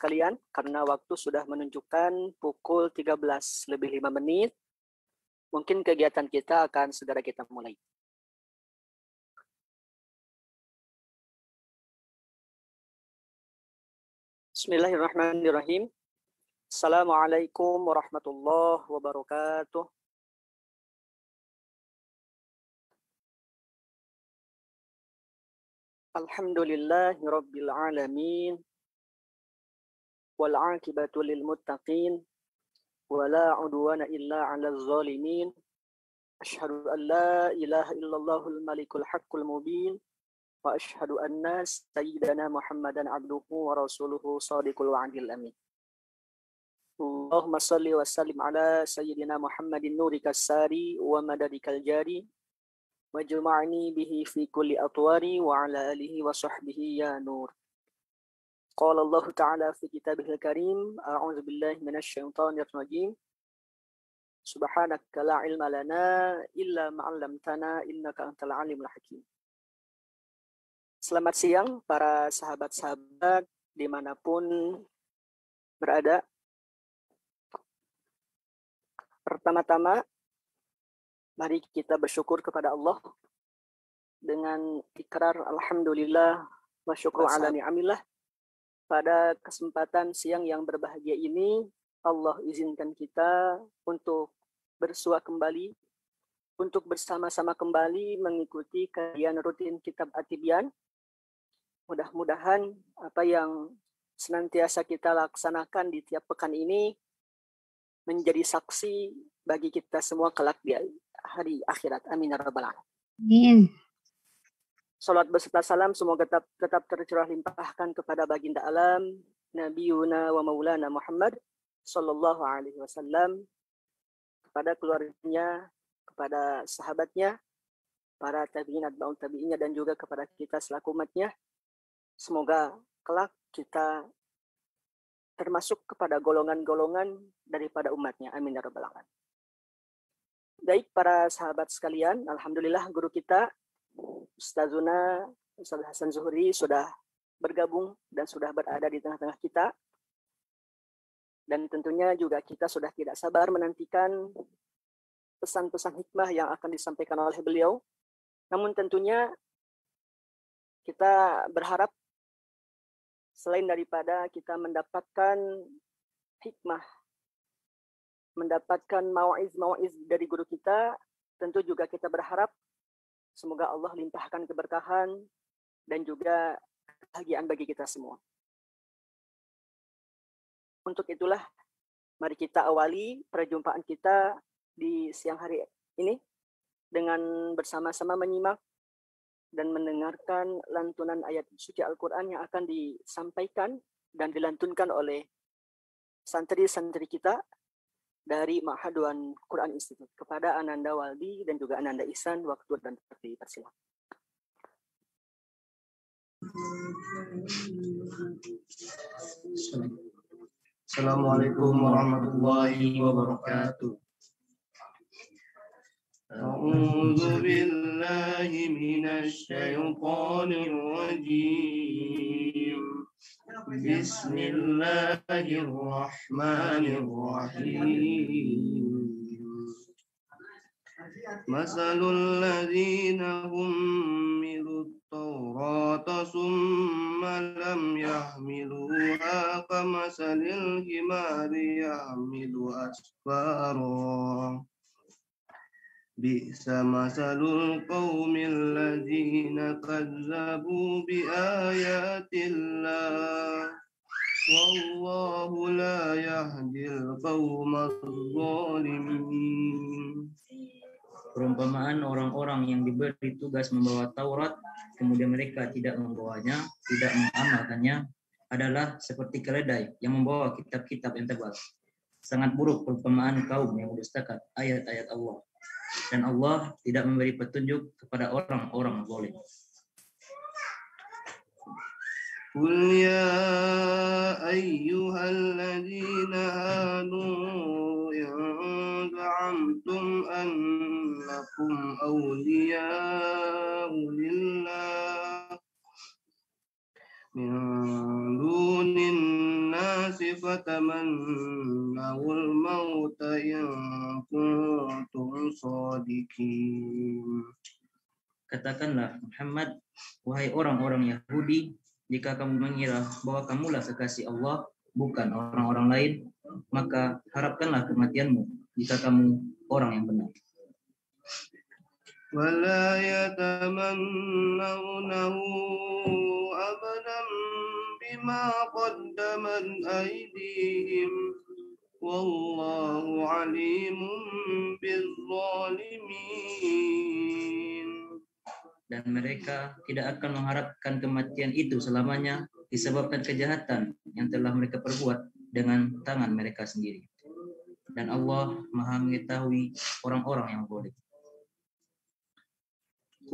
sekalian, karena waktu sudah menunjukkan pukul 13:05, mungkin kegiatan kita akan segera kita mulai. Bismillahirrahmanirrahim. Assalamualaikum warahmatullahi wabarakatuh. Alhamdulillahi rabbil alamin. Wal 'aqibatu lil muttaqin. Wa la 'udwana illa 'alal zalimin. Asyhadu an la ilaha illallahul malikul haqqul mubin. Wa asyhadu anna sayyidana Muhammadan abduhu wa rasuluhu shadiqul wa'dil amin. Allahumma salli wa sallim ala sayyidina Muhammadin nurikal sari wa madadikal jari wa juma'ni bihi fi kulli atwari wa ala alihi wa sahbihi ya nur. Qala Allah Ta'ala fi kitabihil karim, a'udzu billahi minasy syaithanir rajim. Subhanaka la ilma lana illa ma 'allamtana innaka antal alimul hakim. Selamat siang para sahabat-sahabat dimanapun berada. Pertama-tama, mari kita bersyukur kepada Allah dengan ikrar alhamdulillah wa syukru ala ni'amillah. Pada kesempatan siang yang berbahagia ini, Allah izinkan kita untuk bersua kembali, untuk bersama-sama kembali mengikuti kajian rutin Kitab At-Tibyan. Mudah-mudahan apa yang senantiasa kita laksanakan di tiap pekan ini menjadi saksi bagi kita semua kelak di hari akhirat. Amin ya rabbal alamin. Salat beserta salam semoga tetap tercurah limpahkan kepada baginda alam Nabiuna wa Maulana Muhammad sallallahu alaihi wasallam, kepada keluarganya, kepada sahabatnya, para tabi'in atba'ut tabi'innya, dan juga kepada kita selaku umatnya. Semoga kelak kita termasuk kepada golongan-golongan daripada umatnya. Amin ya rabbal alamin. Baik para sahabat sekalian, alhamdulillah guru kita Ustazuna Ustaz Hasan Zuhri sudah bergabung dan sudah berada di tengah-tengah kita. Dan tentunya juga kita sudah tidak sabar menantikan pesan-pesan hikmah yang akan disampaikan oleh beliau. Namun tentunya kita berharap selain daripada kita mendapatkan hikmah, mendapatkan mau'iz dari guru kita, tentu juga kita berharap semoga Allah limpahkan keberkahan dan juga kebahagiaan bagi kita semua. Untuk itulah, mari kita awali perjumpaan kita di siang hari ini dengan bersama-sama menyimak dan mendengarkan lantunan ayat suci Al-Quran yang akan disampaikan dan dilantunkan oleh santri-santri kita dari Ma'haduan Quran Institute. Kepada Ananda Waldi dan juga Ananda Ihsan, waktu dan tempat dipersilakan. Assalamualaikum warahmatullahi wabarakatuh. A'udzu billahi minasy syaithanir rajim. Bismillahirrahmanirrahim. Masalul ladzina hummilut Taurata summa lam yahmiluha kamasalil himari yahmilu asfara. Bi'sa masalul qaumil ladzina kazzabu biayatillah. Wallahu la yahdil qaumadz zalimin. Perumpamaan orang-orang yang diberi tugas membawa Taurat, kemudian mereka tidak membawanya, tidak mengamalkannya, adalah seperti keledai yang membawa kitab-kitab yang tebal. Sangat buruk perumpamaan kaum yang mendustakan ayat-ayat Allah. Dan Allah tidak memberi petunjuk kepada orang-orang zalim. Qul ya ayyuhalladzina amanu in za'amtum annakum awliya'u lillah min dunin nas فتمنوا الموت إن كنتم صادقين. Katakanlah Muhammad, wahai orang-orang Yahudi, jika kamu mengira bahwa kamulah kekasih Allah, bukan orang-orang lain, maka harapkanlah kematianmu jika kamu orang yang benar. ولا يتمنونه أبدا بما قدمت أيديهم والله عليم بالظالمين. Dan mereka tidak akan mengharapkan kematian itu selamanya disebabkan kejahatan yang telah mereka perbuat dengan tangan mereka sendiri. Dan Allah Maha mengetahui orang-orang yang boleh.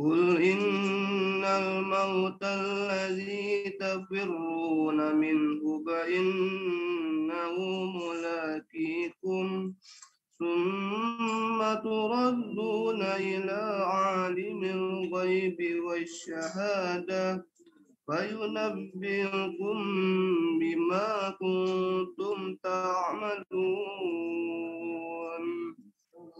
قل إن الموت الذي تفرون منه فإنه ملاقيكم ثم تردون إلى عالم الغيب والشهادة فينبئكم بما كنتم تعملون.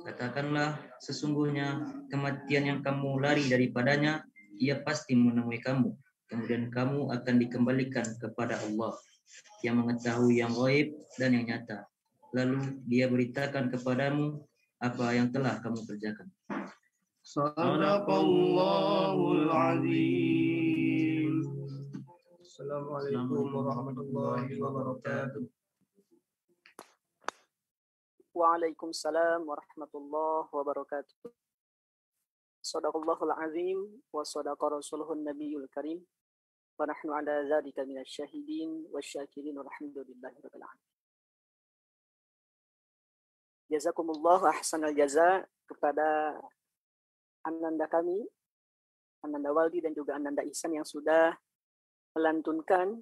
Katakanlah, sesungguhnya kematian yang kamu lari daripadanya, ia pasti menemui kamu. Kemudian kamu akan dikembalikan kepada Allah yang mengetahui yang gaib dan yang nyata. Lalu dia beritakan kepadamu apa yang telah kamu kerjakan. Sadaqallahul azim. Assalamualaikum warahmatullahi wabarakatuh. Waalaikumsalam warahmatullahi wabarakatuh. Shadaqallahul azim wa shadaqa rasuluhun nabiyul karim wa nahnu ala dzalika minasy syahidin wasyakirin walhamdulillahi rabbil alamin. Jazakumullah ahsanal jaza kepada Ananda kami, Ananda Waldi dan juga Ananda Ihsan yang sudah melantunkan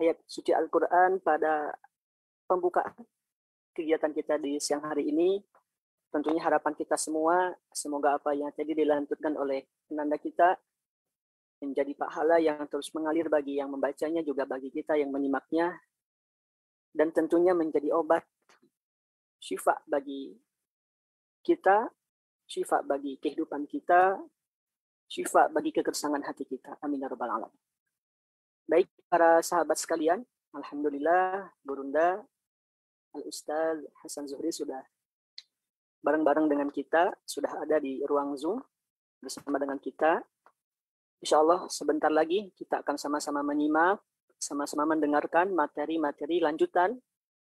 ayat suci Al-Quran pada pembukaan kegiatan kita di siang hari ini. Tentunya harapan kita semua, semoga apa yang tadi dilantunkan oleh Ananda kita menjadi pahala yang terus mengalir bagi yang membacanya, juga bagi kita yang menyimaknya, dan tentunya menjadi obat syifa bagi kita, syifa bagi kehidupan kita, syifa bagi kegersangan hati kita. Amin ya rabbal alamin. Baik para sahabat sekalian, alhamdulillah Gurunda Al-Ustaz Hasan Zuhri sudah bareng-bareng dengan kita, sudah ada di ruang Zoom bersama dengan kita. Insya Allah sebentar lagi kita akan sama-sama menyimak, sama-sama mendengarkan materi-materi lanjutan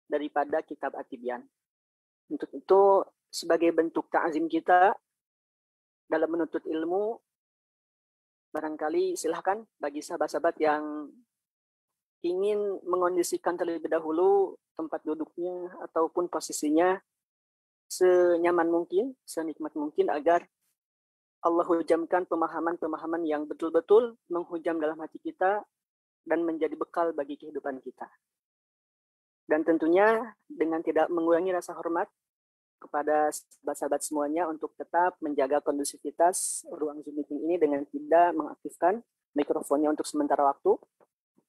daripada kitab At-Tibyan. Untuk itu, sebagai bentuk ta'zim kita dalam menuntut ilmu, barangkali silahkan bagi sahabat-sahabat yang ingin mengondisikan terlebih dahulu tempat duduknya ataupun posisinya senyaman mungkin, senikmat mungkin agar Allah hujamkan pemahaman-pemahaman yang betul-betul menghujam dalam hati kita dan menjadi bekal bagi kehidupan kita. Dan tentunya dengan tidak mengurangi rasa hormat kepada sahabat-sahabat semuanya untuk tetap menjaga kondusivitas ruang Zoom meeting ini dengan tidak mengaktifkan mikrofonnya untuk sementara waktu.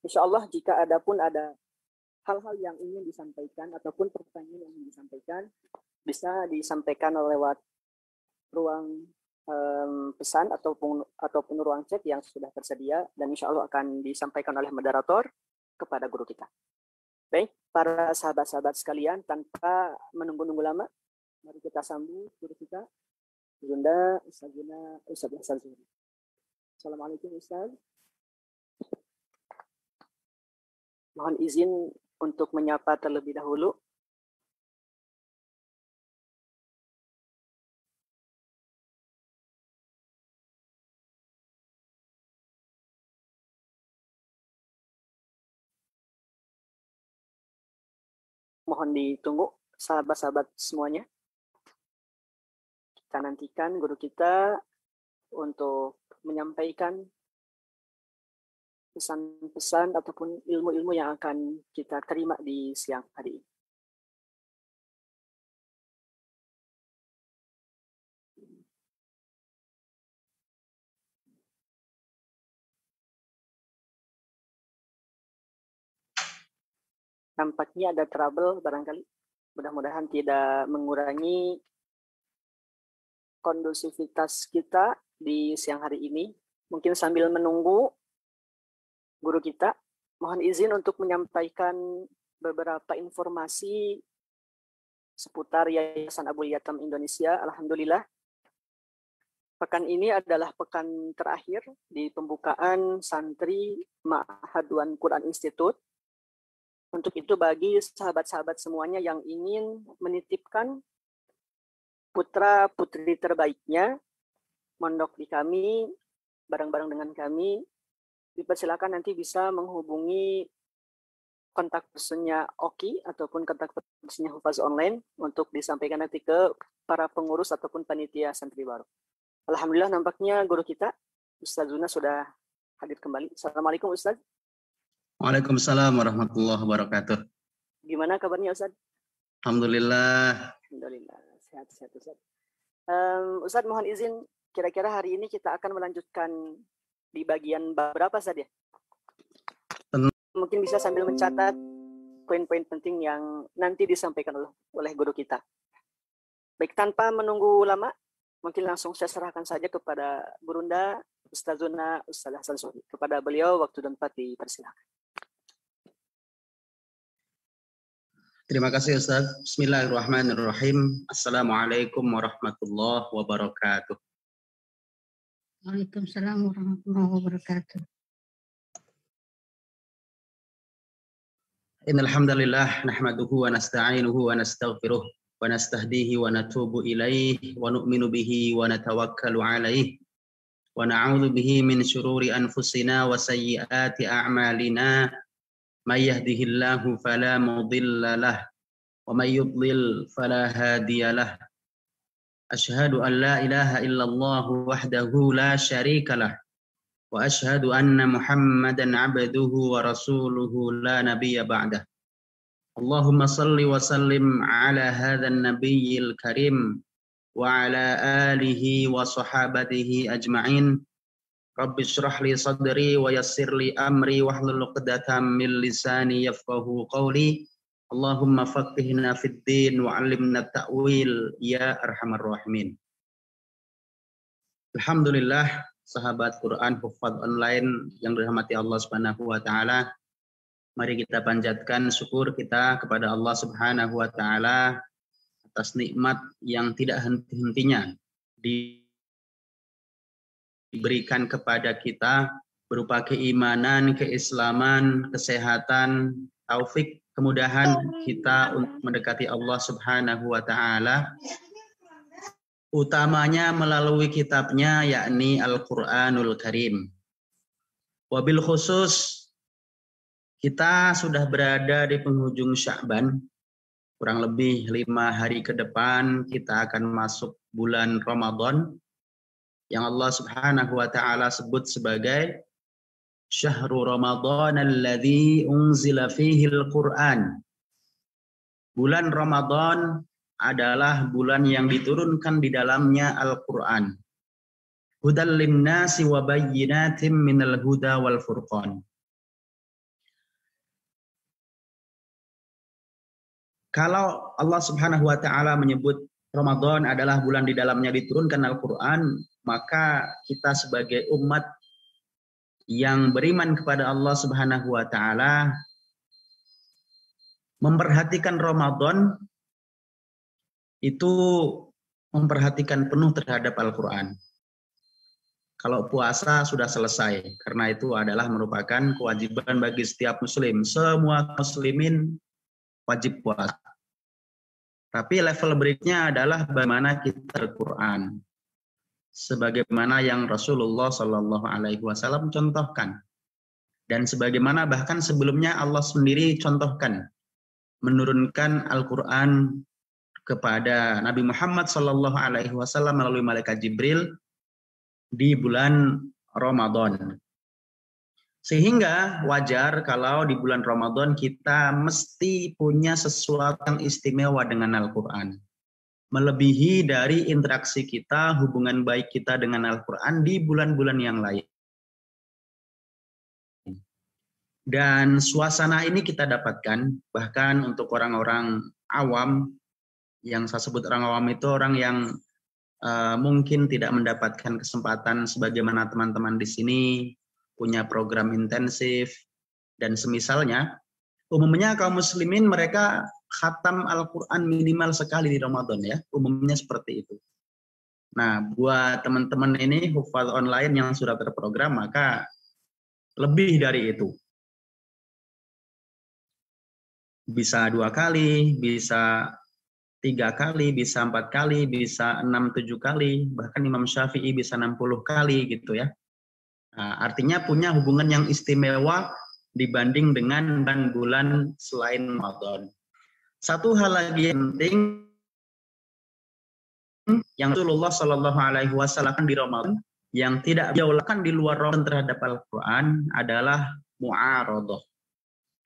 Insya Allah jika ada hal-hal yang ingin disampaikan ataupun pertanyaan yang ingin disampaikan, bisa disampaikan lewat ruang pesan ataupun ruang chat yang sudah tersedia, dan insya Allah akan disampaikan oleh moderator kepada guru kita. Baik, para sahabat-sahabat sekalian, tanpa menunggu-nunggu lama, mari kita sambut guru kita, Bunda Ustazina Ustaz Hasan Zuhri. Assalamualaikum Ustaz. Mohon izin untuk menyapa terlebih dahulu. Mohon ditunggu sahabat-sahabat semuanya. Kita nantikan guru kita untuk menyampaikan pesan-pesan ataupun ilmu-ilmu yang akan kita terima di siang hari ini. Nampaknya ada trouble barangkali. Mudah-mudahan tidak mengurangi kondusivitas kita di siang hari ini. Mungkin sambil menunggu guru kita, mohon izin untuk menyampaikan beberapa informasi seputar Yayasan Abul Yatam Indonesia. Alhamdulillah, pekan ini adalah pekan terakhir di pembukaan santri Ma'had Quran Institute. Untuk itu bagi sahabat-sahabat semuanya yang ingin menitipkan putra-putri terbaiknya mondok di kami, bareng-bareng dengan kami, dipersilakan nanti bisa menghubungi kontak personnya Oki ataupun kontak personnya Hufaz Online untuk disampaikan nanti ke para pengurus ataupun panitia santri baru. Alhamdulillah nampaknya guru kita, Ustaz Zuna sudah hadir kembali. Assalamualaikum Ustaz. Waalaikumsalam warahmatullahi wabarakatuh. Gimana kabarnya Ustaz? Alhamdulillah. Alhamdulillah, sehat-sehat Ustaz. Ustaz mohon izin, kira-kira hari ini kita akan melanjutkan di bagian berapa saja? Mungkin bisa sambil mencatat poin-poin penting yang nanti disampaikan oleh guru kita. Baik, tanpa menunggu lama, mungkin langsung saya serahkan saja kepada Burunda, Ustazuna, Ustaz Hasan Sohi. Kepada beliau, waktu dan tempat dipersilakan. Terima kasih Ustaz. Bismillahirrahmanirrahim. Assalamualaikum warahmatullahi wabarakatuh. Waalaikumsalam warahmatullahi wabarakatuh. Innal hamdalillah nahmaduhu wa nasta'inuhu wa nastaghfiruh wa nastahdihi wa natubu ilaihi wa nu'minu bihi wa natawakkalu alaihi wa na'udzu bihi min syururi anfusina wa sayyiati a'malina may yahdihillahu fala mudilla lah wa may yudlil fala hadiyalah. Asyhadu an la ilaha illallah wahdahu la syarika lah wa asyhadu anna Muhammadan abduhu wa rasuluhu la nabiyya ba'dah. Allahumma salli wa sallim ala hadzal nabiyyil karim wa ala alihi wa sahabatihi ajma'in. Rabbi shrah li sadri wa yassir li amri wahlul 'uqdatam min lisani yafqahu qawli. Allahumma faqihna fid din wa 'allimna ta'wil ya arhamar rahimin. Alhamdulillah, sahabat Quran Hufaz Online yang dirahmati Allah Subhanahu wa taala. Mari kita panjatkan syukur kita kepada Allah Subhanahu wa taala atas nikmat yang tidak henti-hentinya diberikan kepada kita berupa keimanan, keislaman, kesehatan, taufik, kemudahan kita untuk mendekati Allah Subhanahu wa taala, utamanya melalui kitabnya yakni Al-Qur'anul Karim. Wabil khusus kita sudah berada di penghujung Sya'ban, kurang lebih 5 hari ke depan kita akan masuk bulan Ramadan yang Allah Subhanahu wa taala sebut sebagai Syahrul Ramadan alladzi unzila fihi al-Qur'an. Bulan Ramadan adalah bulan yang diturunkan di dalamnya Al-Qur'an. Hudal linnasi wa bayyinatin minal huda wal furqan. Kalau Allah Subhanahu wa taala menyebut Ramadan adalah bulan di dalamnya diturunkan Al-Qur'an, maka kita sebagai umat yang beriman kepada Allah Subhanahu wa taala memperhatikan Ramadan itu memperhatikan penuh terhadap Al-Qur'an. Kalau puasa sudah selesai, karena itu adalah merupakan kewajiban bagi setiap muslim. Semua muslimin wajib puasa. Tapi level berikutnya adalah bagaimana kita Al-Quran. Sebagaimana yang Rasulullah Shallallahu Alaihi Wasallam contohkan. Dan sebagaimana bahkan sebelumnya Allah sendiri contohkan. Menurunkan Al-Quran kepada Nabi Muhammad Shallallahu Alaihi Wasallam melalui malaikat Jibril di bulan Ramadan. Sehingga wajar kalau di bulan Ramadan kita mesti punya sesuatu yang istimewa dengan Al-Quran. Melebihi dari interaksi kita, hubungan baik kita dengan Al-Quran di bulan-bulan yang lain. Dan suasana ini kita dapatkan bahkan untuk orang-orang awam, yang saya sebut orang awam itu orang yang mungkin tidak mendapatkan kesempatan sebagaimana teman-teman di sini punya program intensif dan semisalnya. Umumnya kaum muslimin mereka khatam Al-Quran minimal sekali di Ramadan ya, umumnya seperti itu. Nah, buat teman-teman ini hufal online yang sudah terprogram, maka lebih dari itu. Bisa 2 kali, bisa 3 kali, bisa 4 kali, bisa 6-7 kali, bahkan Imam Syafi'i bisa 60 kali gitu ya. Nah, artinya punya hubungan yang istimewa dibanding dengan bulan selain Ramadan. Satu hal lagi yang penting yang Rasulullah Shallallahu Alaihi Wasallam di Ramadan yang tidak beliau lakukan di luar Ramadan terhadap Al-Quran adalah mu'aradah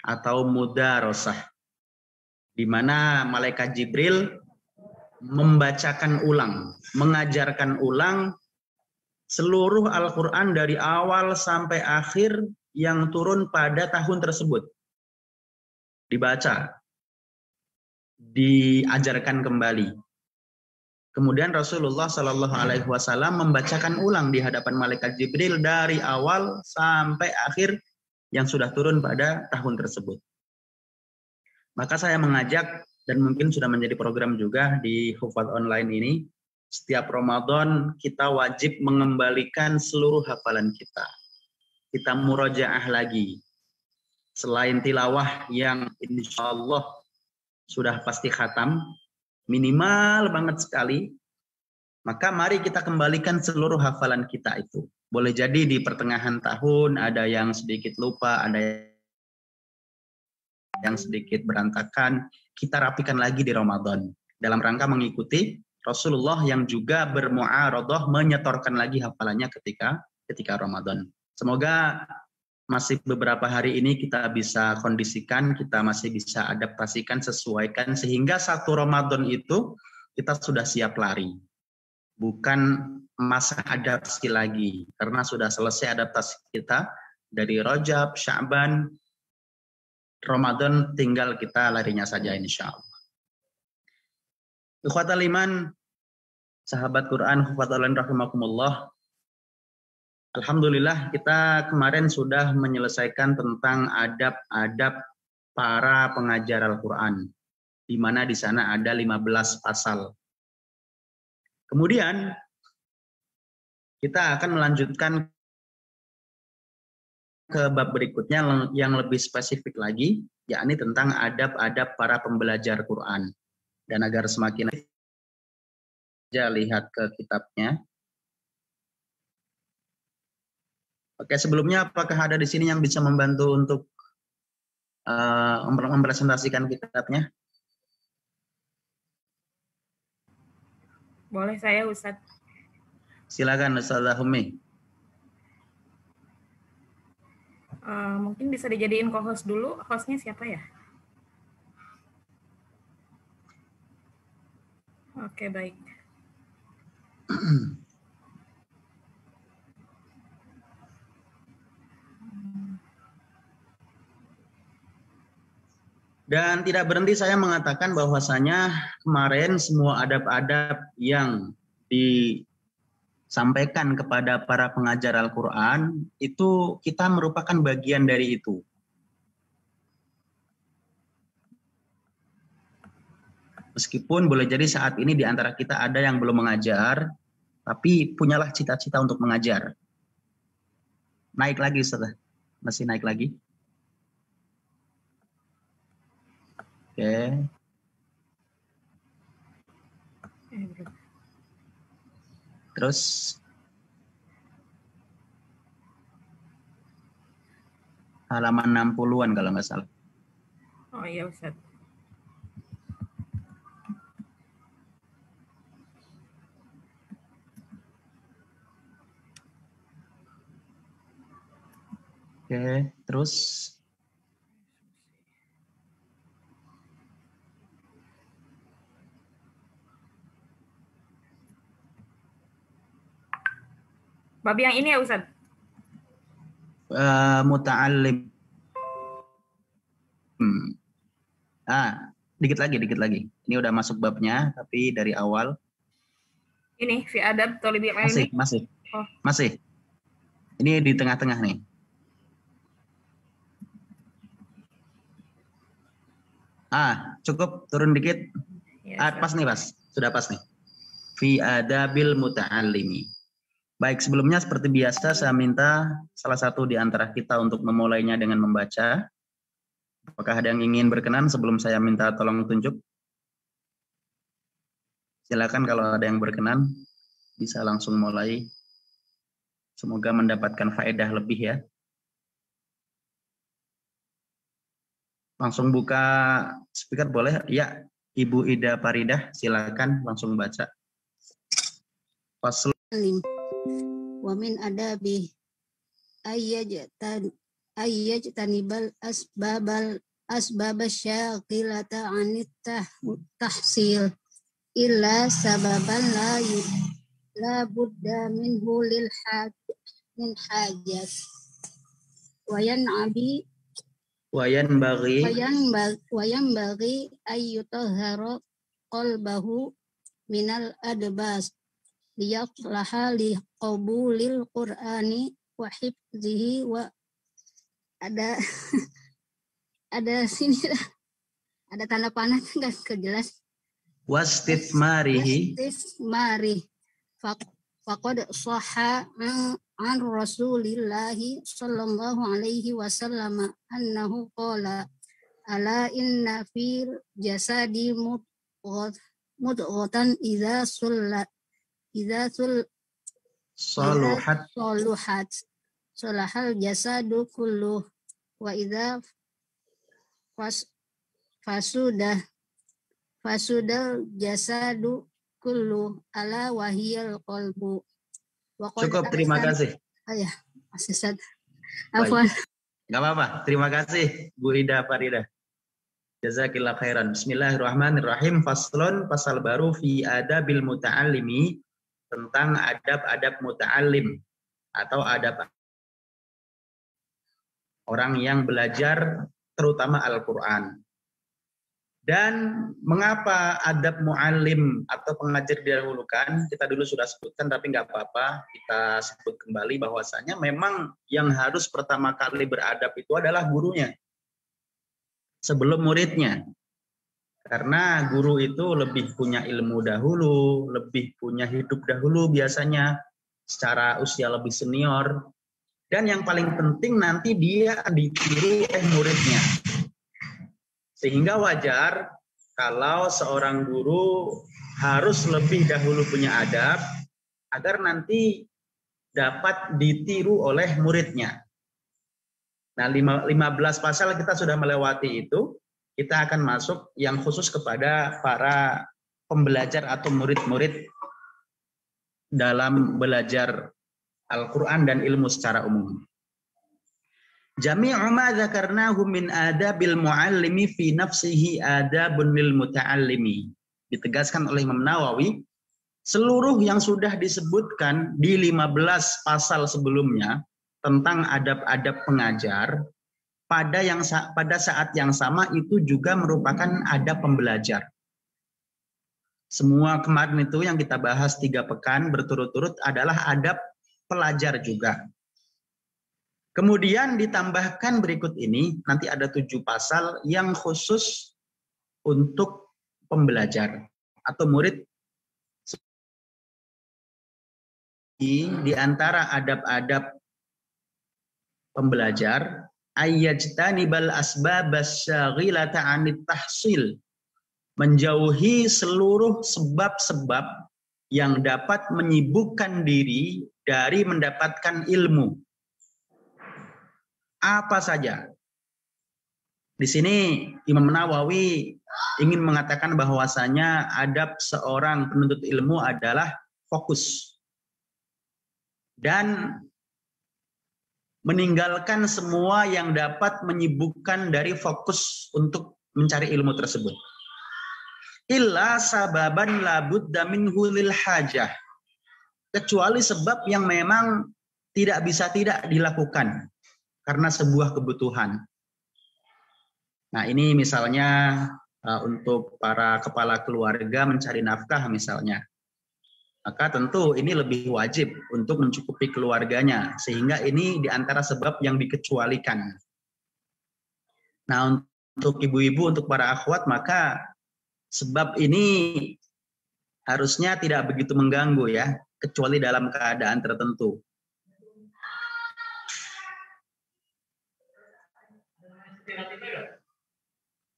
atau mudarosah, di mana malaikat Jibril membacakan ulang, mengajarkan ulang seluruh Al-Quran dari awal sampai akhir yang turun pada tahun tersebut. Dibaca, diajarkan kembali. Kemudian Rasulullah Shallallahu Alaihi Wasallam membacakan ulang di hadapan malaikat Jibril dari awal sampai akhir yang sudah turun pada tahun tersebut. Maka saya mengajak, dan mungkin sudah menjadi program juga di Hufaz Online ini, setiap Ramadan kita wajib mengembalikan seluruh hafalan kita. Kita murojaah lagi. Selain tilawah yang insya Allah sudah pasti khatam, minimal banget sekali, maka mari kita kembalikan seluruh hafalan kita itu. Boleh jadi di pertengahan tahun ada yang sedikit lupa, ada yang sedikit berantakan, kita rapikan lagi di Ramadan. Dalam rangka mengikuti Rasulullah yang juga bermu'aradah, menyetorkan lagi hafalannya ketika Ramadan. Semoga masih beberapa hari ini kita bisa kondisikan, kita masih bisa adaptasikan, sesuaikan, sehingga satu Ramadan itu kita sudah siap lari. Bukan masa adaptasi lagi, karena sudah selesai adaptasi kita dari Rajab, Sya'ban, Ramadan tinggal kita larinya saja insya Allah. Ikhwatal iman, sahabat Quran, hufadzan rahimakumullah. Alhamdulillah kita kemarin sudah menyelesaikan tentang adab-adab para pengajar Al-Quran, di mana di sana ada 15 pasal. Kemudian kita akan melanjutkan ke bab berikutnya yang lebih spesifik lagi, yakni tentang adab-adab para pembelajar Quran. Dan agar semakin saja lihat ke kitabnya. Oke, sebelumnya apakah ada di sini yang bisa membantu untuk mempresentasikan kitabnya? Boleh saya, Ustadz. Silakan Ustazah Humi. Mungkin bisa dijadiin co-host dulu. Hostnya siapa ya? Oke, baik. Dan tidak berhenti saya mengatakan bahwasanya kemarin semua adab-adab yang disampaikan kepada para pengajar Al-Quran itu kita merupakan bagian dari itu. Meskipun boleh jadi saat ini di antara kita ada yang belum mengajar, tapi punyalah cita-cita untuk mengajar. Naik lagi, Ustaz. Masih naik lagi. Oke. Terus halaman 60-an kalau nggak salah. Oh iya, Ustaz. Oke, terus Bab yang ini ya, Ustaz? muta'allim. Dikit lagi. Ini udah masuk babnya, tapi dari awal. Ini fi adab thalibil ilmi. Masih. Ini di tengah-tengah nih. Cukup turun dikit. Pas nih, Pas. Sudah pas nih. Fi adabil muta'allimi. Baik, sebelumnya seperti biasa saya minta salah satu di antara kita untuk memulainya dengan membaca. Apakah ada yang ingin berkenan sebelum saya minta tolong tunjuk? Silakan kalau ada yang berkenan bisa langsung mulai. Semoga mendapatkan faedah lebih ya. Langsung buka speaker boleh? Ya, Ibu Ida Faridah silakan langsung baca. Fasl. Wa min adabi ayyajtanibal asbabal syaqilata anit tahsil illa sababan la budda minhu min hajat wayan bagi ayyutahhara qalbahu minal adbas liyaflaha li qabulil qur'ani wa hifzihi wa ada sini ada tanda panah enggak kejelas wastifmari faqad sahha an Rasulillahi sallallahu alaihi wasallam annahu qala ala inna fil jasadi mudghatan idza saluhat salahal jasadu kulluh wa idza fasudal jasadu kulluh ala wahiyal qalbu. Cukup, terima kasih. Asisat. Afwan. Enggak apa-apa. Terima kasih Bu Ida Faridah. Jazakillah khairan. Bismillahirrahmanirrahim. Faslun, pasal baru fi adabil muta'allimi, tentang adab-adab muta'allim atau adab orang yang belajar terutama Al-Quran. Dan mengapa adab mu'allim atau pengajar didahulukan? Kita dulu sudah sebutkan tapi nggak apa-apa, kita sebut kembali bahwasanya memang yang harus pertama kali beradab itu adalah gurunya sebelum muridnya. Karena guru itu lebih punya ilmu dahulu, lebih punya hidup dahulu biasanya, secara usia lebih senior. Dan yang paling penting nanti dia ditiru oleh muridnya. Sehingga wajar kalau seorang guru harus lebih dahulu punya adab, agar nanti dapat ditiru oleh muridnya. Nah, 15 pasal kita sudah melewati itu. Kita akan masuk yang khusus kepada para pembelajar atau murid-murid dalam belajar Al-Quran dan ilmu secara umum. Jami'u ma dzakarnahu min adabil muallimi fi nafsihi adabun lil muta'allimi. Ditegaskan oleh Imam Nawawi, seluruh yang sudah disebutkan di 15 pasal sebelumnya tentang adab-adab pengajar, pada saat yang sama itu juga merupakan adab pembelajar. Semua kemarin itu yang kita bahas 3 pekan berturut-turut adalah adab pelajar juga. Kemudian ditambahkan berikut ini, nanti ada 7 pasal yang khusus untuk pembelajar atau murid. Di antara adab-adab pembelajar, ayyajtanibal asbabas syaghilata 'anit tahsil, menjauhi seluruh sebab-sebab yang dapat menyibukkan diri dari mendapatkan ilmu. Apa saja? Di sini Imam Nawawi ingin mengatakan bahwasanya adab seorang penuntut ilmu adalah fokus dan meninggalkan semua yang dapat menyibukkan dari fokus untuk mencari ilmu tersebut. Illa sababan labudda minhu lil hajah. Kecuali sebab yang memang tidak bisa tidak dilakukan karena sebuah kebutuhan. Nah, ini misalnya untuk para kepala keluarga mencari nafkah misalnya. Maka tentu ini lebih wajib untuk mencukupi keluarganya, sehingga ini di antara sebab yang dikecualikan. Nah, untuk ibu-ibu, untuk para akhwat, maka sebab ini harusnya tidak begitu mengganggu ya, kecuali dalam keadaan tertentu.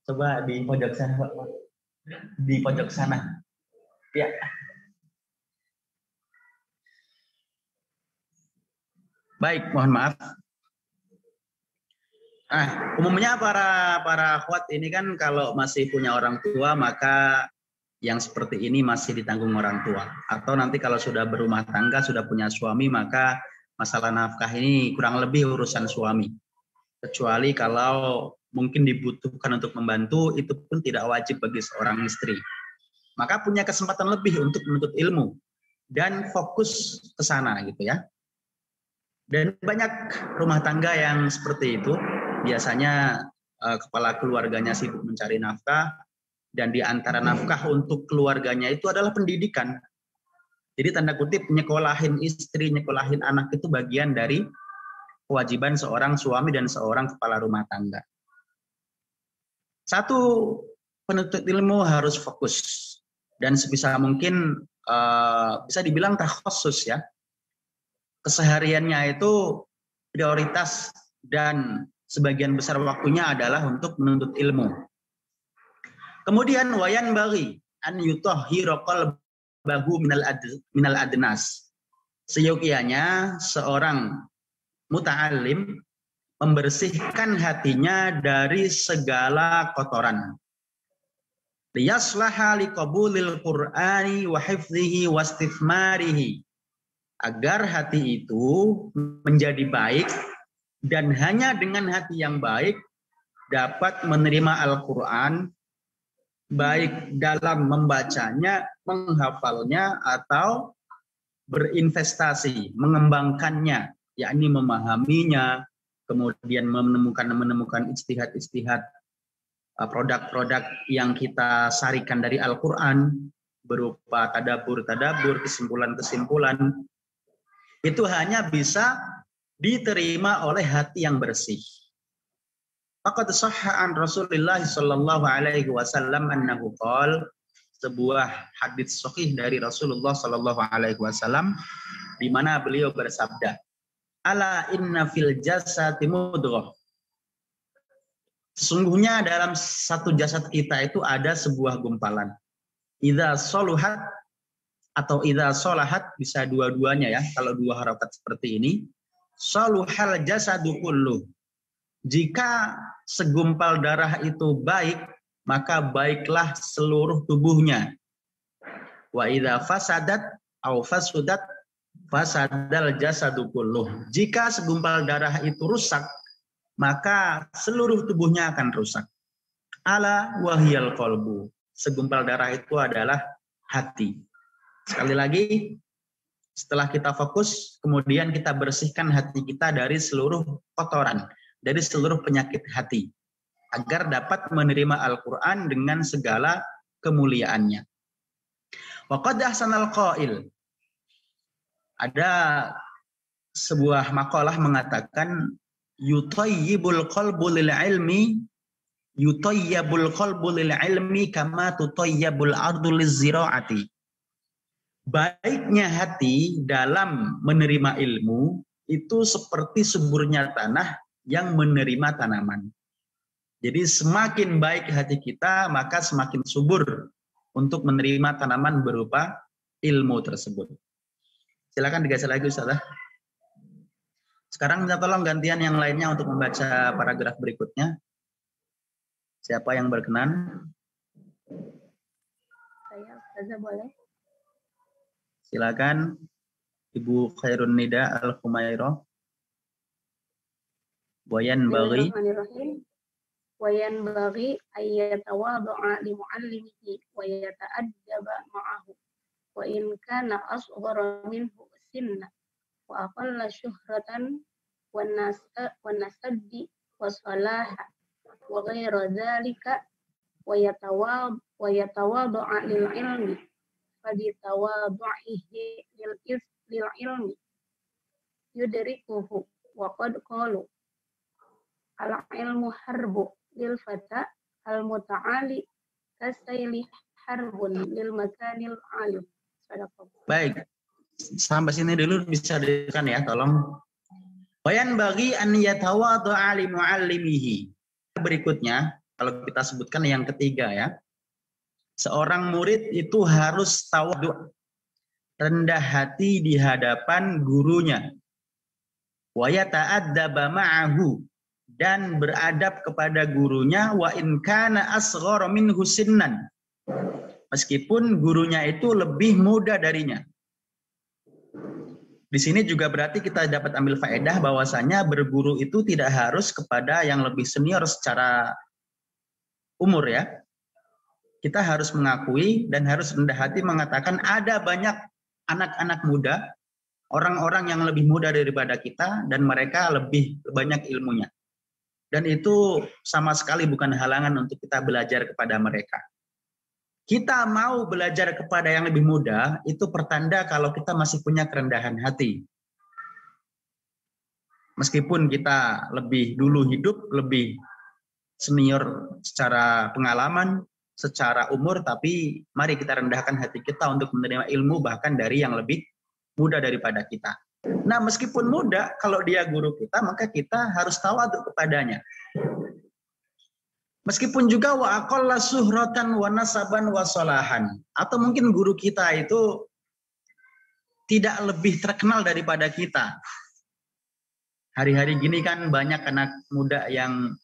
Coba di pojok sana, Pak. Di pojok sana. Ya. Baik, mohon maaf. Umumnya para akhwat ini kan kalau masih punya orang tua, maka yang seperti ini masih ditanggung orang tua. Atau nanti kalau sudah berumah tangga, sudah punya suami, maka masalah nafkah ini kurang lebih urusan suami. Kecuali kalau mungkin dibutuhkan untuk membantu, itu pun tidak wajib bagi seorang istri. Maka punya kesempatan lebih untuk menuntut ilmu dan fokus ke sana gitu ya. Dan banyak rumah tangga yang seperti itu. Biasanya kepala keluarganya sibuk mencari nafkah, dan di antara nafkah untuk keluarganya itu adalah pendidikan. Jadi tanda kutip nyekolahin istri, nyekolahin anak itu bagian dari kewajiban seorang suami dan seorang kepala rumah tangga. Satu, penuntut ilmu harus fokus dan sebisa mungkin bisa dibilang takhassus ya. Kesehariannya itu prioritas dan sebagian besar waktunya adalah untuk menuntut ilmu. Kemudian wayan bagi an yutahhira qalbahu minal adnas. Seyogianya seorang muta'allim membersihkan hatinya dari segala kotoran. Liyaslaha liqabulil Qur'ani wa hifdhihi wa istifmarihi. Agar hati itu menjadi baik dan hanya dengan hati yang baik dapat menerima Al-Quran, baik dalam membacanya, menghafalnya, atau berinvestasi, mengembangkannya, yakni memahaminya, kemudian menemukan ijtihad-ijtihad produk-produk yang kita sarikan dari Al-Quran berupa tadabbur, kesimpulan-kesimpulan. Itu hanya bisa diterima oleh hati yang bersih. Faqad sahha an Rasulillah sallallahu alaihi wasallam annahu qala, sebuah hadits sahih dari Rasulullah sallallahu alaihi wasallam di mana beliau bersabda, ala inna fil jasadi mudghah. Sesungguhnya dalam satu jasad kita itu ada sebuah gumpalan. Idza soluhat atau idza solahat, bisa dua-duanya ya, kalau dua harokat seperti ini. Soluhal jasadu kullu. Jika segumpal darah itu baik, maka baiklah seluruh tubuhnya. Wa idza fasadat au fasudat fasadal jasadu kullu. Jika segumpal darah itu rusak, maka seluruh tubuhnya akan rusak. Ala wahyal qalbu. Segumpal darah itu adalah hati. Sekali lagi, setelah kita fokus, kemudian kita bersihkan hati kita dari seluruh kotoran, dari seluruh penyakit hati, agar dapat menerima Al-Quran dengan segala kemuliaannya. Wa qad ahsanal qail. Ada sebuah makalah mengatakan, yutayyibul qalbu lil ilmi, yutayyibul qalbu lil ilmi kama tutayyibul ardu liz ziraati. Baiknya hati dalam menerima ilmu itu seperti suburnya tanah yang menerima tanaman. Jadi semakin baik hati kita, maka semakin subur untuk menerima tanaman berupa ilmu tersebut. Silakan digeser lagi Ustaz. Sekarang minta tolong gantian yang lainnya untuk membaca paragraf berikutnya. Siapa yang berkenan? Saya Ustazah boleh? Silakan Ibu Khairun Nida Al-Khumairah. Wayan bagi Wayan bagi ayyatawadhu'a li mu'allimihi wa yata'addaba ma'ahu wa in kana asghara minhu sinna wa aqalla syuhratan wa nasaddi wa salaha wa ghaira dzalika wa yatawaddu'a lil ilmi fa bi tawaddu'ihi lil ilmi yudrikuhu wa qad qalu al ilmu harbu lil fata al muta'ali kasayli harbun lil makanil alim. Baik, sampai sini dulu bisa ditekan ya, tolong. Bayan bagi an yatawaddu'a li muallimihi. Berikutnya, kalau kita sebutkan yang ketiga ya. Seorang murid itu harus tawadhu', rendah hati di hadapan gurunya. Wa yata'addaba ma'ahu, dan beradab kepada gurunya, wa in kana asghara minhu sinnan. Meskipun gurunya itu lebih muda darinya. Di sini juga berarti kita dapat ambil faedah bahwasanya berguru itu tidak harus kepada yang lebih senior secara umur ya. Kita harus mengakui dan harus rendah hati mengatakan ada banyak anak-anak muda, orang-orang yang lebih muda daripada kita dan mereka lebih banyak ilmunya. Dan itu sama sekali bukan halangan untuk kita belajar kepada mereka. Kita mau belajar kepada yang lebih muda, itu pertanda kalau kita masih punya kerendahan hati. Meskipun kita lebih dulu hidup, lebih senior secara pengalaman, secara umur, tapi mari kita rendahkan hati kita untuk menerima ilmu bahkan dari yang lebih muda daripada kita. Nah, meskipun muda, kalau dia guru kita, maka kita harus tawadhu kepadanya. Meskipun juga wa aqalla suhratan wa nasaban wa salahan, atau mungkin guru kita itu tidak lebih terkenal daripada kita. Hari-hari gini kan banyak anak muda yang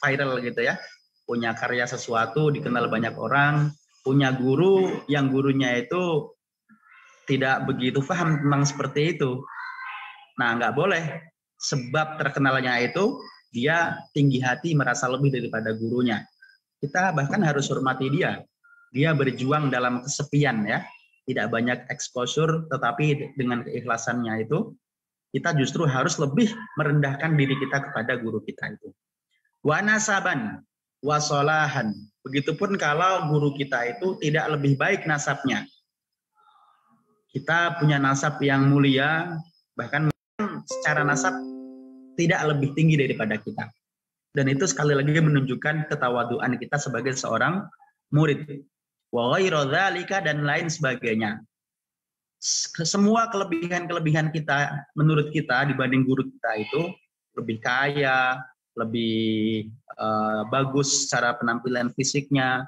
viral gitu ya, punya karya sesuatu dikenal banyak orang, punya guru yang gurunya itu tidak begitu paham tentang seperti itu. Nah, nggak boleh, sebab terkenalnya itu dia tinggi hati merasa lebih daripada gurunya. Kita bahkan harus hormati dia. Dia berjuang dalam kesepian ya. Tidak banyak exposure, tetapi dengan keikhlasannya itu, kita justru harus lebih merendahkan diri kita kepada guru kita itu. Wa nasaban, wa solahan. Begitupun kalau guru kita itu tidak lebih baik nasabnya. Kita punya nasab yang mulia, bahkan secara nasab tidak lebih tinggi daripada kita. Dan itu sekali lagi menunjukkan ketawaduan kita sebagai seorang murid. Wa ghairu dzalika, dan lain sebagainya. Semua kelebihan-kelebihan kita menurut kita dibanding guru kita itu lebih kaya, lebih bagus secara penampilan fisiknya,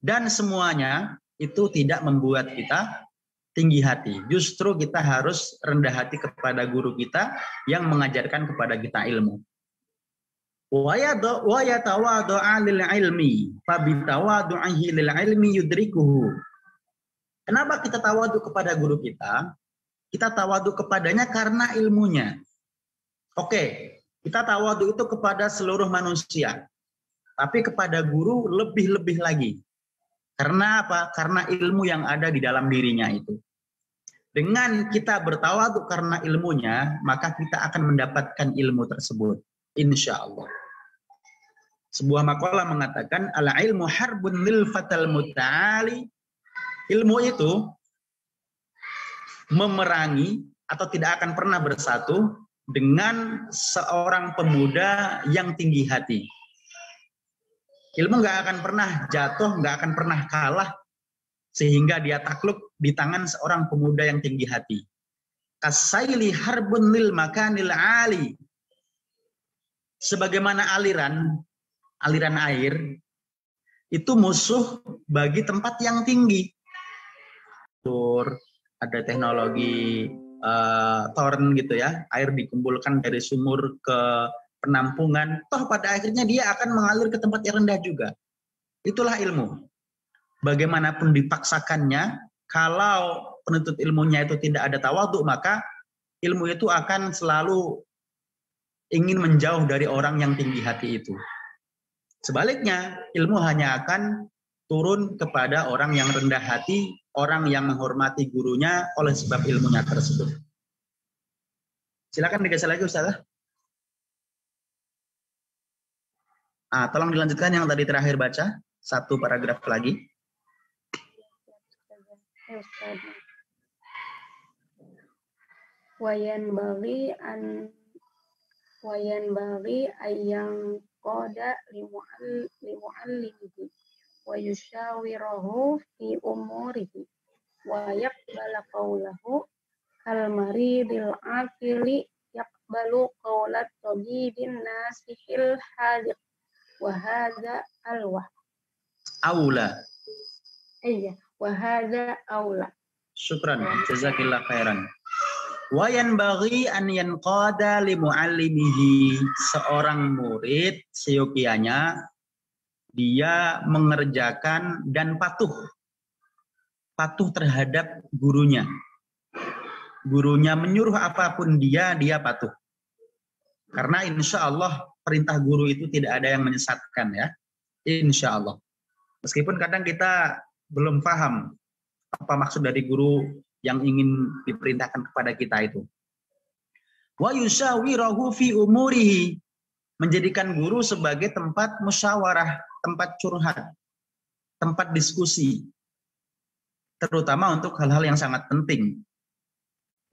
dan semuanya itu tidak membuat kita tinggi hati. Justru kita harus rendah hati kepada guru kita yang mengajarkan kepada kita ilmu. Wa yatawaddu'a lil ilmi, fa bi tawaddu'ihi lil ilmi yudrikuhu. Kenapa kita tawadhu kepada guru kita? Kita tawadhu kepadanya karena ilmunya. Oke, kita tawadhu itu kepada seluruh manusia. Tapi kepada guru lebih-lebih lagi. Karena apa? Karena ilmu yang ada di dalam dirinya itu. Dengan kita bertawadhu karena ilmunya, maka kita akan mendapatkan ilmu tersebut. Insya Allah. Sebuah makalah mengatakan, al-ilmu harbun lil fatal muta'ali. Ilmu itu memerangi atau tidak akan pernah bersatu dengan seorang pemuda yang tinggi hati. Ilmu nggak akan pernah jatuh, nggak akan pernah kalah sehingga dia takluk di tangan seorang pemuda yang tinggi hati. Kasaili harbun lil makanil ali. Sebagaimana aliran air itu musuh bagi tempat yang tinggi. Ada teknologi torrent gitu ya, air dikumpulkan dari sumur ke penampungan, toh pada akhirnya dia akan mengalir ke tempat yang rendah juga. Itulah ilmu. Bagaimanapun dipaksakannya, kalau penuntut ilmunya itu tidak ada tawadhu, maka ilmu itu akan selalu ingin menjauh dari orang yang tinggi hati itu. Sebaliknya, ilmu hanya akan turun kepada orang yang rendah hati, orang yang menghormati gurunya oleh sebab ilmunya tersebut. Silakan digeser lagi, Ustazah. Tolong dilanjutkan yang tadi terakhir baca. Satu paragraf lagi. Wayan bagi ayang koda limu'allimihi wa yushawirahu fi umurihi wa yaqbala qawlahu kal maridil aqili yaqbalu qawlat tabibin nasihil hadiq wa hadza alwah Aula. iya wa hadza aula. Syukran, jazakillah khairan. Wa yanbaghi an yanqada li muallimihi. Seorang murid seyogianya dia mengerjakan dan patuh terhadap gurunya. Gurunya menyuruh apapun dia patuh. Karena insya Allah perintah guru itu tidak ada yang menyesatkan ya. Insya Allah. Meskipun kadang kita belum paham apa maksud dari guru yang ingin diperintahkan kepada kita itu. Wa yushawirahu fi umurihi. Menjadikan guru sebagai tempat musyawarah, tempat curhat, tempat diskusi. Terutama untuk hal-hal yang sangat penting.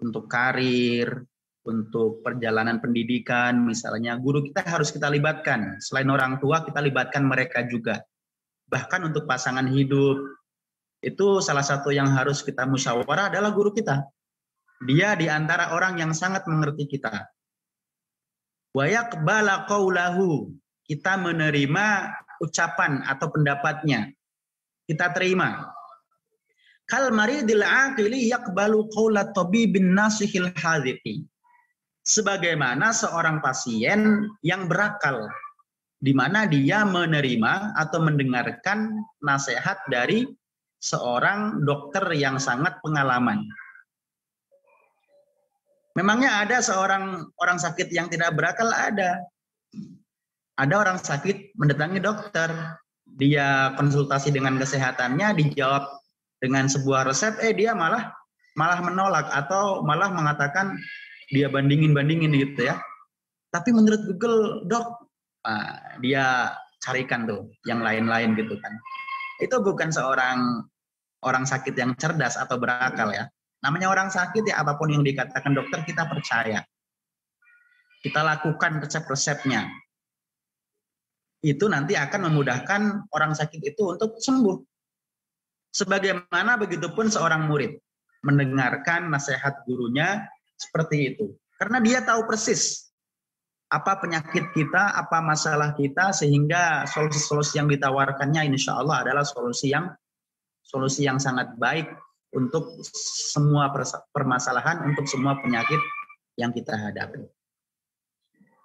Untuk karir, untuk perjalanan pendidikan, misalnya guru kita harus kita libatkan. Selain orang tua, kita libatkan mereka juga. Bahkan untuk pasangan hidup, itu salah satu yang harus kita musyawarah adalah guru kita. Dia di antara orang yang sangat mengerti kita. Wa yaqbala qawlahu. Kita menerima ucapan atau pendapatnya. Kita terima. Kal maridil aqili yaqbalu qawlat tabibin nasihil hadiqi. Sebagaimana seorang pasien yang berakal, di mana dia menerima atau mendengarkan nasihat dari seorang dokter yang sangat pengalaman. Memangnya ada seorang orang sakit yang tidak berakal? Ada. Ada orang sakit mendatangi dokter, dia konsultasi dengan kesehatannya, dijawab dengan sebuah resep, dia malah menolak atau malah mengatakan dia bandingin gitu ya. Tapi menurut Google, dok, dia carikan tuh yang lain-lain gitu kan. Itu bukan seorang orang sakit yang cerdas atau berakal ya. Namanya orang sakit ya, apapun yang dikatakan dokter kita percaya. Kita lakukan resep-resepnya. Itu nanti akan memudahkan orang sakit itu untuk sembuh. Sebagaimana begitupun seorang murid mendengarkan nasihat gurunya seperti itu. Karena dia tahu persis apa penyakit kita, apa masalah kita, sehingga solusi-solusi yang ditawarkannya insya Allah adalah solusi yang sangat baik untuk semua permasalahan, untuk semua penyakit yang kita hadapi.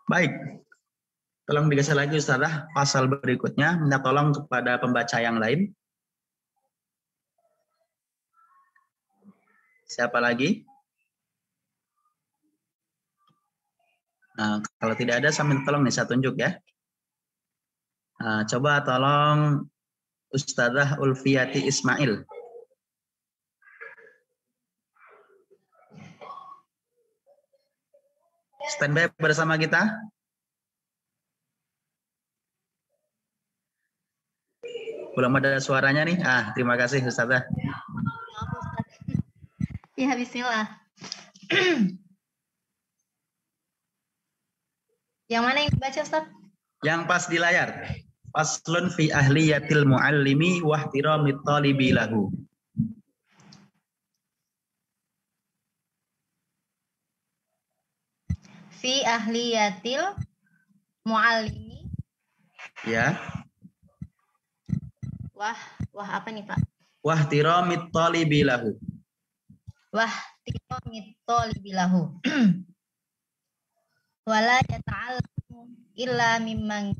Baik, tolong digeser lagi Ustazah, pasal berikutnya, minta tolong kepada pembaca yang lain. Siapa lagi? Nah, kalau tidak ada, saya minta tolong nih, saya tunjuk ya. Nah, coba tolong Ustazah Ulfiyati Ismail. Standby bersama kita. Belum ada suaranya nih. Terima kasih Ustazah. Ya, bismillah. Yang mana yang dibaca, Ustaz? Yang pas di layar. Faslun fi ahliyatil muallimi wa ihtiramit talibi lahu. Fi ahliyatil muallimi. Ya. Wah apa nih, Pak? Wa ihtiramit talibi lahu. Wah ihtiramit talibi lahu. Wala yata'allamu illa mimman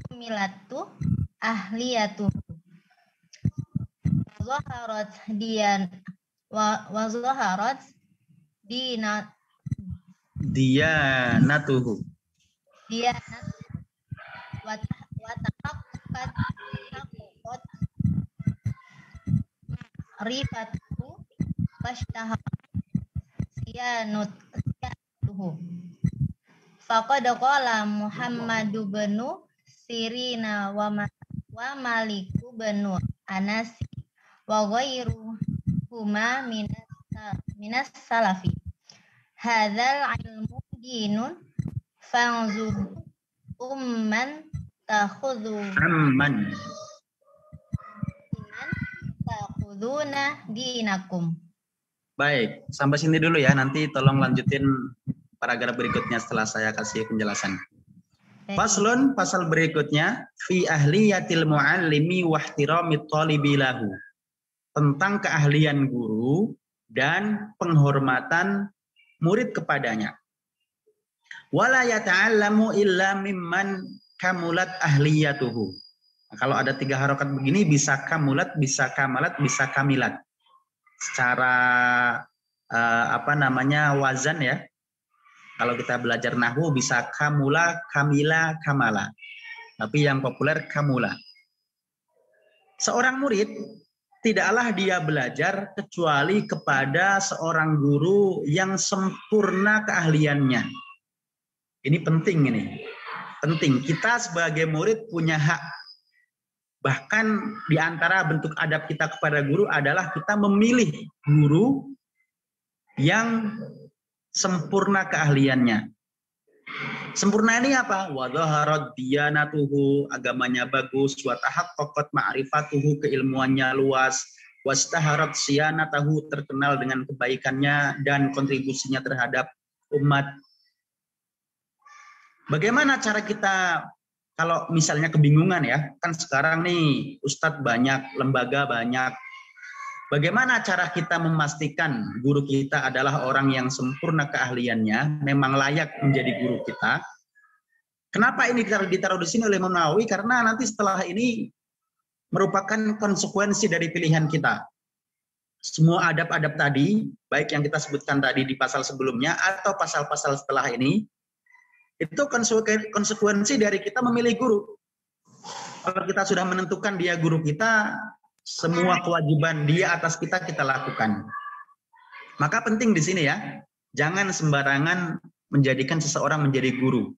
kumilatu ahliyatu wa zaharat diyanatuhu wa tahaqqaqat rifatuhu washtahar siyanatuhu Faqad qala Muhammadu benu Sirina wa Maliku benu Anas wa ghairuhuma minas salafi. Hadzal ilmu dinun fanzur umman Amman. takhuduna dinakum. Baik, sampai sini dulu ya. Nanti tolong lanjutin paragraf berikutnya setelah saya kasih penjelasan. Faslun, pasal berikutnya fi ahliyatil muallimi wa ihtiramit thalibi lahu. Tentang keahlian guru dan penghormatan murid kepadanya. Wala yata'allamu illa mimman kamulat ahliyatuhu. Nah, kalau ada 3 harokat begini bisa kamulat, bisa kamalat, bisa kamilat. Secara wazan ya. Kalau kita belajar nahwu bisa kamula, kamila, kamala. Tapi yang populer kamula. Seorang murid tidaklah dia belajar kecuali kepada seorang guru yang sempurna keahliannya. Ini penting ini. Penting. Kita sebagai murid punya hak. Bahkan di antara bentuk adab kita kepada guru adalah kita memilih guru yang sempurna keahliannya. Sempurna ini apa? Wa dhaharat diyanatuhu, agamanya bagus, wa tahaqqaqat ma'rifatuhu, keilmuannya luas, wastaharat siyanatahu, terkenal dengan kebaikannya dan kontribusinya terhadap umat. Bagaimana cara kita kalau misalnya kebingungan ya, kan sekarang nih ustadz banyak, lembaga banyak. Bagaimana cara kita memastikan guru kita adalah orang yang sempurna keahliannya, memang layak menjadi guru kita? Kenapa ini ditaruh di sini oleh Imam Nawawi? Karena nanti setelah ini merupakan konsekuensi dari pilihan kita. Semua adab-adab tadi, baik yang kita sebutkan tadi di pasal sebelumnya atau pasal-pasal setelah ini, itu konsekuensi dari kita memilih guru. Kalau kita sudah menentukan dia guru kita, semua kewajiban dia atas kita lakukan. Maka penting di sini ya, jangan sembarangan menjadikan seseorang menjadi guru.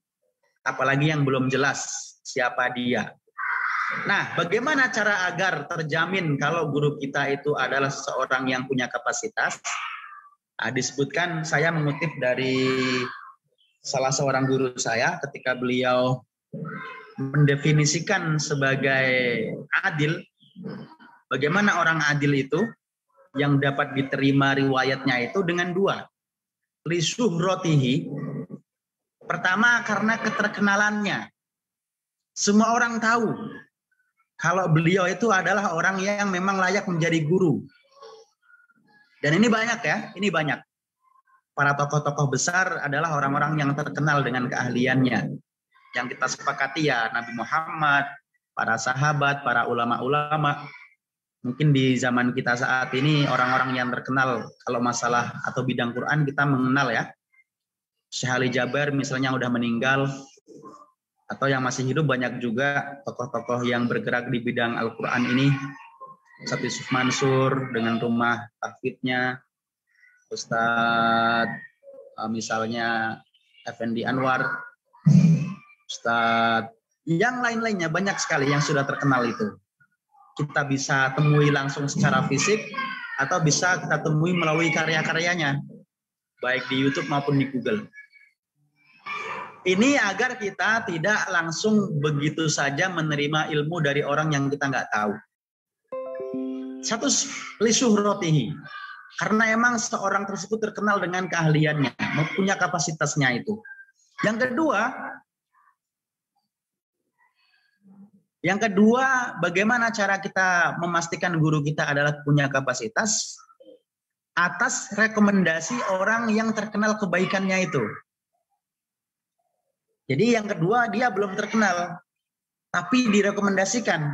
Apalagi yang belum jelas siapa dia. Nah, bagaimana cara agar terjamin kalau guru kita itu adalah seseorang yang punya kapasitas? Nah, disebutkan, saya mengutip dari salah seorang guru saya ketika beliau mendefinisikan sebagai adil. Bagaimana orang adil itu yang dapat diterima riwayatnya itu dengan 2. Lisuhrotihi. Pertama karena keterkenalannya. Semua orang tahu kalau beliau itu adalah orang yang memang layak menjadi guru. Dan ini banyak ya, ini banyak. Para tokoh-tokoh besar adalah orang-orang yang terkenal dengan keahliannya. Yang kita sepakati ya Nabi Muhammad, para sahabat, para ulama-ulama. Mungkin di zaman kita saat ini orang-orang yang terkenal kalau masalah atau bidang Quran kita mengenal ya. Syekh Ali Jaber misalnya udah meninggal, atau yang masih hidup banyak juga tokoh-tokoh yang bergerak di bidang Al-Quran ini. Ustadz Yusuf Mansur dengan rumah tahfidnya, Ustadz misalnya Effendi Anwar, Ustadz yang lain-lainnya banyak sekali yang sudah terkenal itu. Kita bisa temui langsung secara fisik atau bisa kita temui melalui karya-karyanya, baik di YouTube maupun di Google. Ini agar kita tidak langsung begitu saja menerima ilmu dari orang yang kita nggak tahu. 1, lisuhrotihi. Karena emang seorang tersebut terkenal dengan keahliannya, mempunyai kapasitasnya itu. Yang kedua, bagaimana cara kita memastikan guru kita adalah punya kapasitas atas rekomendasi orang yang terkenal kebaikannya itu. Jadi yang kedua, dia belum terkenal, tapi direkomendasikan.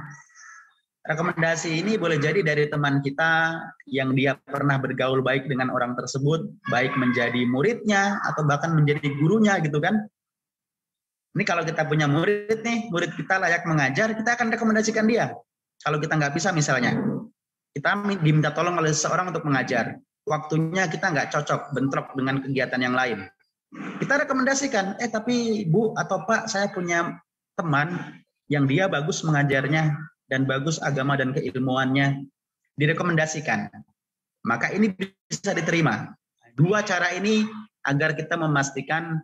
Rekomendasi ini boleh jadi dari teman kita yang dia pernah bergaul baik dengan orang tersebut, baik menjadi muridnya atau bahkan menjadi gurunya gitu kan. Ini kalau kita punya murid nih, murid kita layak mengajar, kita akan rekomendasikan dia. Kalau kita nggak bisa misalnya, kita diminta tolong oleh seseorang untuk mengajar. Waktunya kita nggak cocok, bentrok dengan kegiatan yang lain. Kita rekomendasikan, tapi Bu atau Pak, saya punya teman yang dia bagus mengajarnya dan bagus agama dan keilmuannya, direkomendasikan. Maka ini bisa diterima. Dua cara ini agar kita memastikan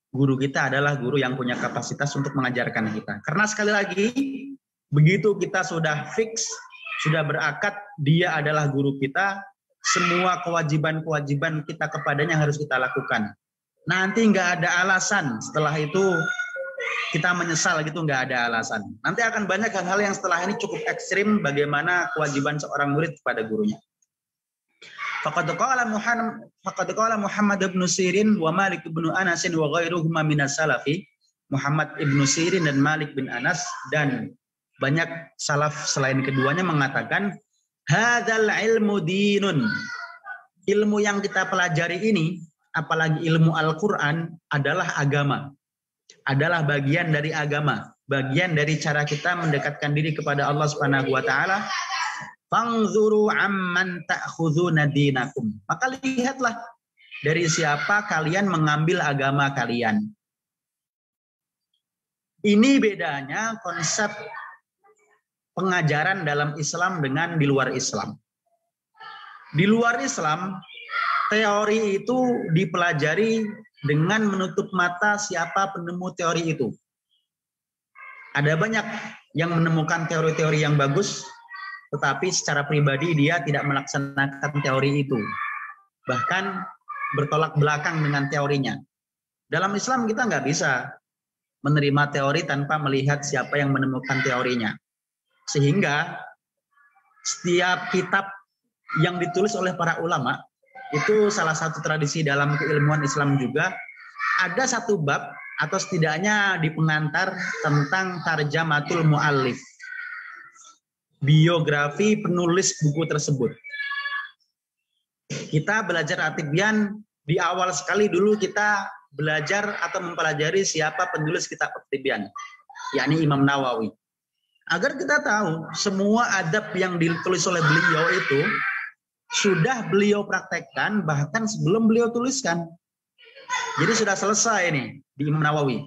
guru kita adalah guru yang punya kapasitas untuk mengajarkan kita. Karena sekali lagi, begitu kita sudah fix, sudah berakad, dia adalah guru kita, semua kewajiban-kewajiban kita kepadanya harus kita lakukan. Nanti nggak ada alasan setelah itu kita menyesal gitu, nggak ada alasan. Nanti akan banyak hal-hal yang setelah ini cukup ekstrim bagaimana kewajiban seorang murid kepada gurunya. Faqad qala Muhammad ibn Sirin wa Malik ibn Anas wa ghairuhuma minas salafi. Muhammad ibn Sirin dan Malik bin Anas dan banyak salaf selain keduanya mengatakan, hadzal ilmu dinun. Ilmu yang kita pelajari ini, apalagi ilmu Al-Quran, adalah agama. Adalah bagian dari agama. Bagian dari cara kita mendekatkan diri kepada Allah Subhanahu wa taala. Fangzuru amman ta'khudhuna dinakum. Maka lihatlah dari siapa kalian mengambil agama kalian. Ini bedanya konsep pengajaran dalam Islam dengan di luar Islam. Di luar Islam, teori itu dipelajari dengan menutup mata siapa penemu teori itu. Ada banyak yang menemukan teori-teori yang bagus, tetapi secara pribadi dia tidak melaksanakan teori itu. Bahkan bertolak belakang dengan teorinya. Dalam Islam kita nggak bisa menerima teori tanpa melihat siapa yang menemukan teorinya. Sehingga setiap kitab yang ditulis oleh para ulama, itu salah satu tradisi dalam keilmuan Islam juga, ada satu bab atau setidaknya di pengantar tentang tarjamatul muallif, biografi penulis buku tersebut. Kita belajar At-Tibyan, di awal sekali dulu kita belajar atau mempelajari siapa penulis kitab At-Tibyan, yakni Imam Nawawi. Agar kita tahu semua adab yang ditulis oleh beliau itu sudah beliau praktekkan bahkan sebelum beliau tuliskan. Jadi sudah selesai nih di Imam Nawawi.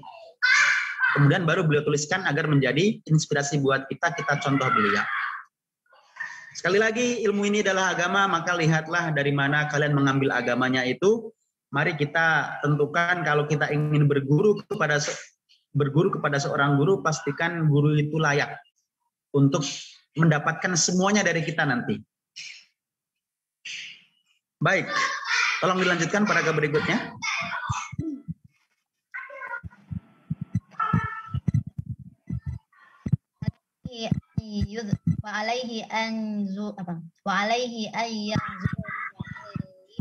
Kemudian baru beliau tuliskan agar menjadi inspirasi buat kita contoh beliau. Sekali lagi, ilmu ini adalah agama, maka lihatlah dari mana kalian mengambil agamanya itu. Mari kita tentukan kalau kita ingin berguru kepada seorang guru, pastikan guru itu layak untuk mendapatkan semuanya dari kita nanti. Baik, tolong dilanjutkan paragraf berikutnya. Wa alaihi an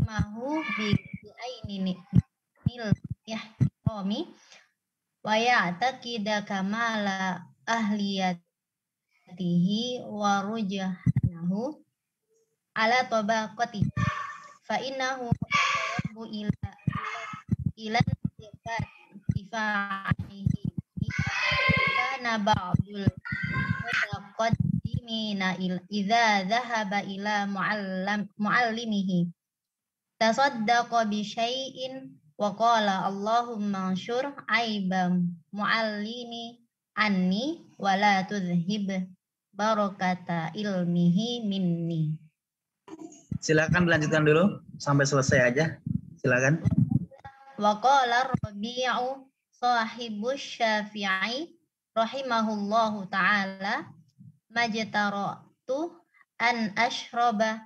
yanzuru bi aini yahmi wa ya'taqida kamala ahliyatihi wa rujahanahu ala tabaqati fa innahu yuhibbu ila tifaihi kana ba'dul mutaqaddimina idza dhahaba ila muallimihi tasaddaqa bi syai'in wa qala Allahumma anshur aibam muallimi anni wa la tudhhib barakata ilmihi minni. Silakan dilanjutkan dulu sampai selesai aja. Silakan. Wa qala Rabi'u sahibus Syafi'i rahimahullahu ta'ala majtaratu an ashrabal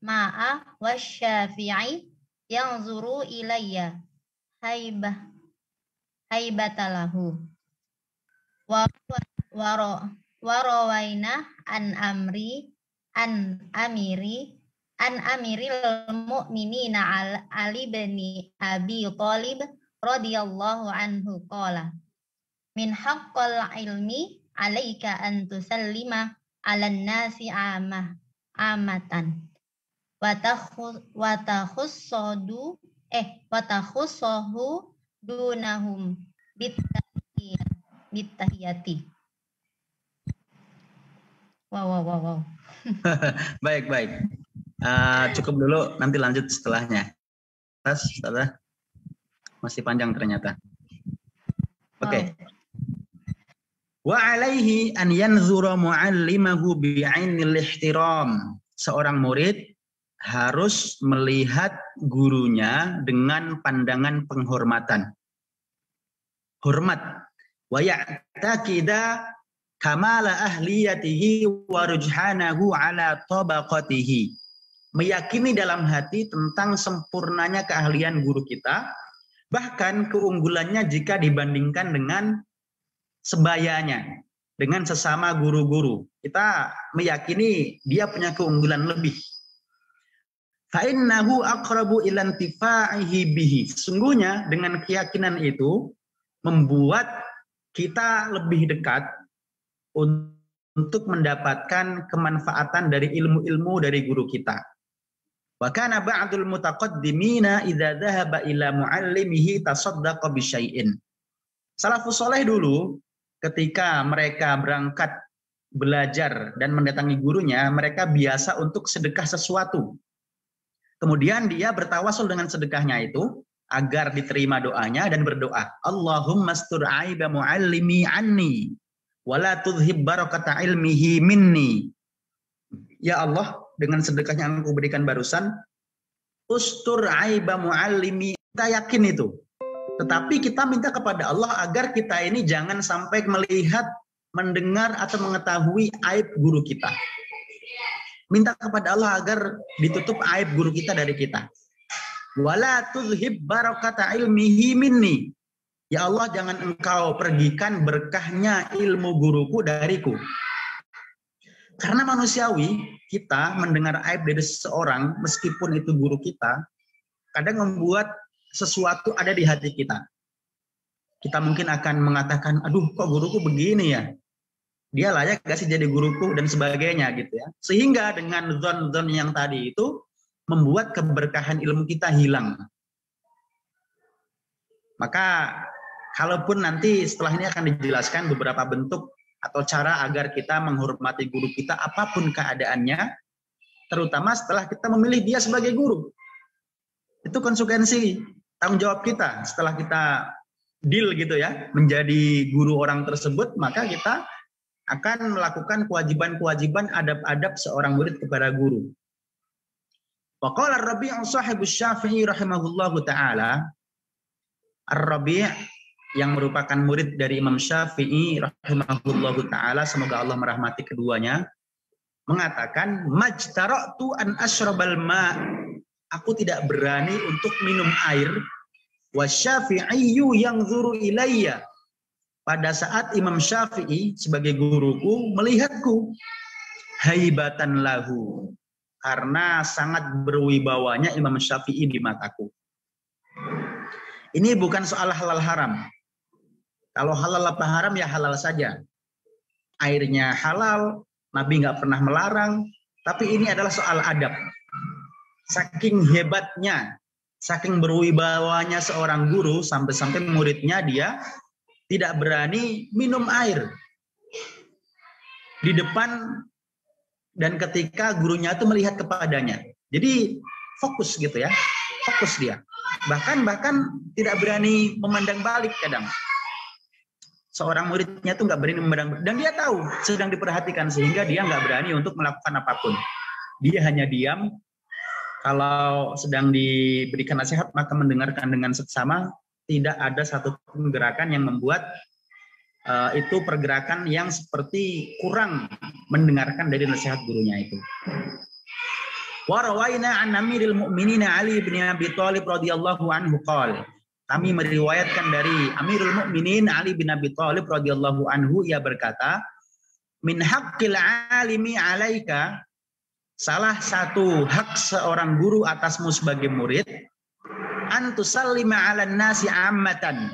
ma'a wasyafi'i yanzuru ilayya haibatalahu wa rawaina an amiril mu'minina Ali bin Abi Thalib radhiyallahu anhu qala min haqqil ilmi alaika an tusallima 'alan nasi amatan wa takhussahu dunahum bitahiyati. Wow. Baik. Cukup dulu, nanti lanjut setelahnya. Ustazah. Masih panjang ternyata. Oke. Wa alaihi an yanzura muallimahu bi'ainil ihtiram. Seorang murid harus melihat gurunya dengan pandangan penghormatan. Hormat. Wa ya'taqida kamala ahliyatihi wa rujhanahu ala tabaqatihi. Meyakini dalam hati tentang sempurnanya keahlian guru kita, bahkan keunggulannya jika dibandingkan dengan sebayanya, dengan sesama guru-guru. Kita meyakini dia punya keunggulan lebih. Fa'innahu aqrabu ila intifa'ihi bihi. Sungguhnya dengan keyakinan itu membuat kita lebih dekat untuk mendapatkan kemanfaatan dari ilmu-ilmu dari guru kita. Wa kana ba'dul mutaqaddimina idza dhahaba ila muallimihi tasaddaqa bi syai'in. Salafus saleh dulu ketika mereka berangkat belajar dan mendatangi gurunya, mereka biasa untuk sedekah sesuatu. Kemudian dia bertawasul dengan sedekahnya itu agar diterima doanya dan berdoa, Allahumma astur aiba muallimi anni wala tudhib barakata ilmihi minni. Ya Allah, dengan sedekahnya yang aku berikan barusan, ustur aiba muallimi, kita yakin itu. Tetapi kita minta kepada Allah agar kita ini jangan sampai melihat, mendengar atau mengetahui aib guru kita. Minta kepada Allah agar ditutup aib guru kita dari kita. Wala tuzhib barakata ilmihi minni. Ya Allah, jangan engkau pergikan berkahnya ilmu guruku dariku. Karena manusiawi, kita mendengar aib dari seseorang, meskipun itu guru kita, kadang membuat sesuatu ada di hati kita. Kita mungkin akan mengatakan, aduh kok guruku begini ya? Dia layak gak sih jadi guruku dan sebagainya gitu ya. Sehingga dengan zon-zon yang tadi itu membuat keberkahan ilmu kita hilang. Maka kalaupun nanti setelah ini akan dijelaskan beberapa bentuk atau cara agar kita menghormati guru kita apapun keadaannya, terutama setelah kita memilih dia sebagai guru. Itu konsekuensi tanggung jawab kita setelah kita deal gitu ya, menjadi guru orang tersebut, maka kita akan melakukan kewajiban-kewajiban adab-adab seorang murid kepada guru. Wa qala Ar-Rabi' sahibus Syafi'i rahimahullahu taala, Ar-Rabi' yang merupakan murid dari Imam Syafi'i rahimahullahu taala, semoga Allah merahmati keduanya, mengatakan, majtara'tu an asyrabal ma', aku tidak berani untuk minum air, wa Syafi'iyyu yanzuru ilayya, pada saat Imam Syafi'i sebagai guruku melihatku, haibatan lahu, karena sangat berwibawanya Imam Syafi'i di mataku. Ini bukan soal halal haram. Kalau halal apa haram ya halal saja. Airnya halal, Nabi nggak pernah melarang, tapi ini adalah soal adab. Saking hebatnya, saking berwibawanya seorang guru, sampai-sampai muridnya dia tidak berani minum air di depan dan ketika gurunya itu melihat kepadanya. Jadi fokus gitu ya, fokus dia. Bahkan tidak berani memandang balik kadang. Seorang muridnya itu nggak berani memandang balik. Dan dia tahu sedang diperhatikan sehingga dia nggak berani untuk melakukan apapun. Dia hanya diam. Kalau sedang diberikan nasihat maka mendengarkan dengan seksama. Tidak ada satu gerakan yang membuat itu pergerakan yang seperti kurang mendengarkan dari nasihat gurunya itu. Wa rawaina an Amiril Mu'minin Ali bin Abi Thalib radhiyallahu anhu qala. Kami meriwayatkan dari Amirul Mukminin Ali bin Abi Thalib radhiyallahu anhu, ia berkata, min haqqil alimi 'alaika, salah satu hak seorang guru atasmu sebagai murid, antusallima 'alan nasi 'ammatan.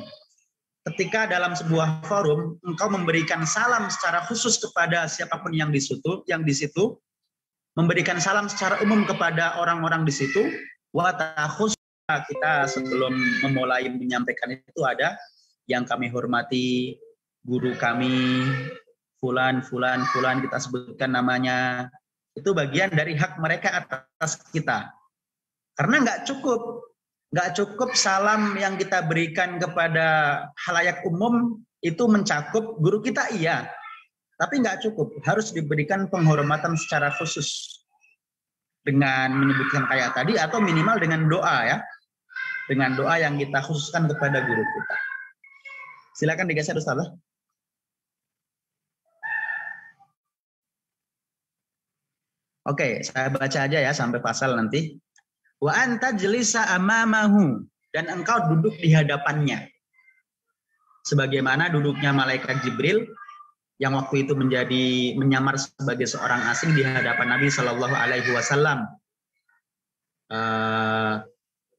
Ketika dalam sebuah forum engkau memberikan salam secara khusus kepada siapapun yang di situ, memberikan salam secara umum kepada orang-orang di situ, wa takhus, kita sebelum memulai menyampaikan itu ada yang kami hormati guru kami fulan kita sebutkan namanya. Itu bagian dari hak mereka atas kita. Karena nggak cukup Nggak cukup salam yang kita berikan kepada khalayak umum itu mencakup guru kita, iya. Tapi nggak cukup, harus diberikan penghormatan secara khusus. Dengan menyebutkan kayak tadi atau minimal dengan doa ya. Dengan doa yang kita khususkan kepada guru kita. Silakan digeser Ustaz. Oke, saya baca aja ya sampai pasal nanti. Wa anta jelisa amamahu, dan engkau duduk di hadapannya. Sebagaimana duduknya malaikat Jibril yang waktu itu menyamar sebagai seorang asing di hadapan Nabi Shallallahu Alaihi Wasallam.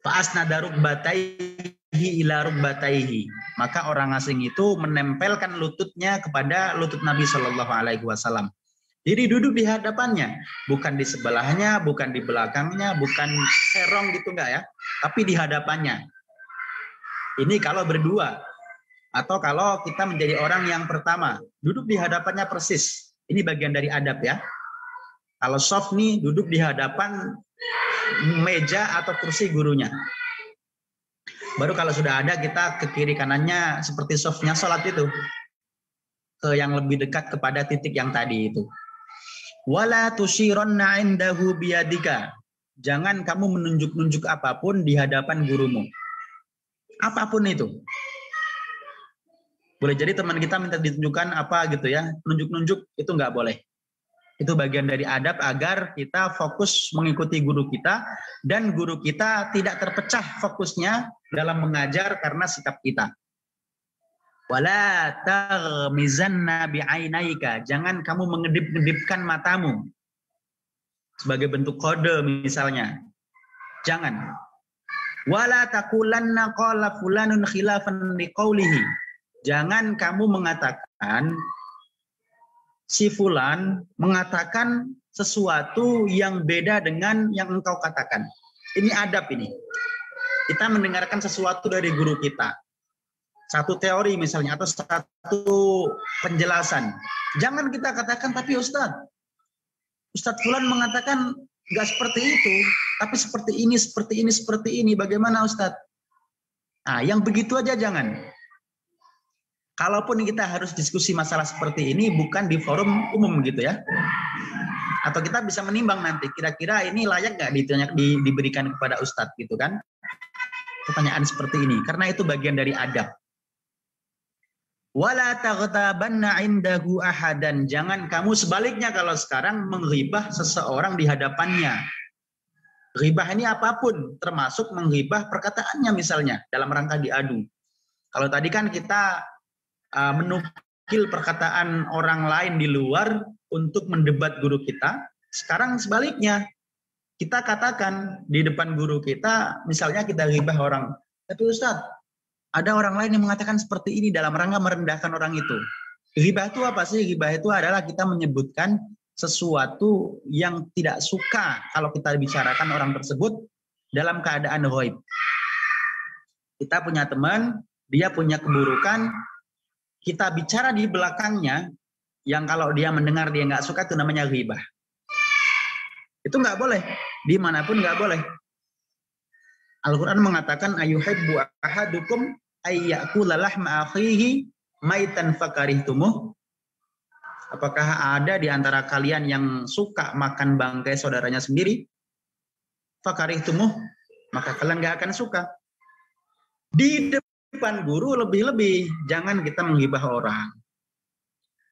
Fa'asnada rukbataihi ila rukbataihi. Maka orang asing itu menempelkan lututnya kepada lutut Nabi Shallallahu Alaihi Wasallam. Jadi duduk di hadapannya, bukan di sebelahnya, bukan di belakangnya, bukan serong gitu enggak ya, tapi di hadapannya. Ini kalau berdua, atau kalau kita menjadi orang yang pertama, duduk di hadapannya persis. Ini bagian dari adab ya. Kalau soft nih, duduk di hadapan meja atau kursi gurunya. Baru kalau sudah ada kita ke kiri kanannya seperti softnya sholat itu. Ke yang lebih dekat kepada titik yang tadi itu. Wala tusyironna indahu biyadika. Jangan kamu menunjuk-nunjuk apapun di hadapan gurumu. Apapun itu. Boleh jadi teman kita minta ditunjukkan apa gitu ya. Nunjuk-nunjuk itu nggak boleh. Itu bagian dari adab agar kita fokus mengikuti guru kita. Dan guru kita tidak terpecah fokusnya dalam mengajar karena sikap kita. Wala taghmizanna bi'ainaika. Jangan kamu mengedip-ngedipkan matamu. Sebagai bentuk kode misalnya. Jangan. Wala taqulanna qala fulanun khilafan liqaulihi. Jangan kamu mengatakan si fulan mengatakan sesuatu yang beda dengan yang engkau katakan. Ini adab ini. Kita mendengarkan sesuatu dari guru kita. Satu teori misalnya atau satu penjelasan. Jangan kita katakan, tapi Ustadz Fulan mengatakan nggak seperti itu, tapi seperti ini, seperti ini, seperti ini. Bagaimana Ustadz? Nah, yang begitu aja jangan. Kalaupun kita harus diskusi masalah seperti ini, bukan di forum umum gitu ya. Atau kita bisa menimbang nanti, kira-kira ini layak nggak diberikan kepada Ustadz gitu kan. Pertanyaan seperti ini, karena itu bagian dari adab. Wala taghtabanna indahu ahadan. Jangan kamu sebaliknya kalau sekarang menghibah seseorang di hadapannya. Ghibah ini apapun, termasuk menghibah perkataannya misalnya dalam rangka diadu. Kalau tadi kan kita menukil perkataan orang lain di luar untuk mendebat guru kita. Sekarang sebaliknya, kita katakan di depan guru kita, misalnya kita ghibah orang. Tapi Ustadz, ada orang lain yang mengatakan seperti ini dalam rangka merendahkan orang itu. Ghibah itu apa sih? Ghibah itu adalah kita menyebutkan sesuatu yang tidak suka kalau kita bicarakan orang tersebut dalam keadaan ghaib. Kita punya teman, dia punya keburukan, kita bicara di belakangnya, yang kalau dia mendengar dia nggak suka itu namanya ghibah. Itu nggak boleh, dimanapun nggak boleh. Al-Quran mengatakan ayuhibbu ahadukum ayyakula lahma akhihi maitan fakarihtumuh. Apakah ada di antara kalian yang suka makan bangkai saudaranya sendiri? Fakarihtumuh, maka kalian nggak akan suka. Di depan guru lebih-lebih, jangan kita menghibah orang.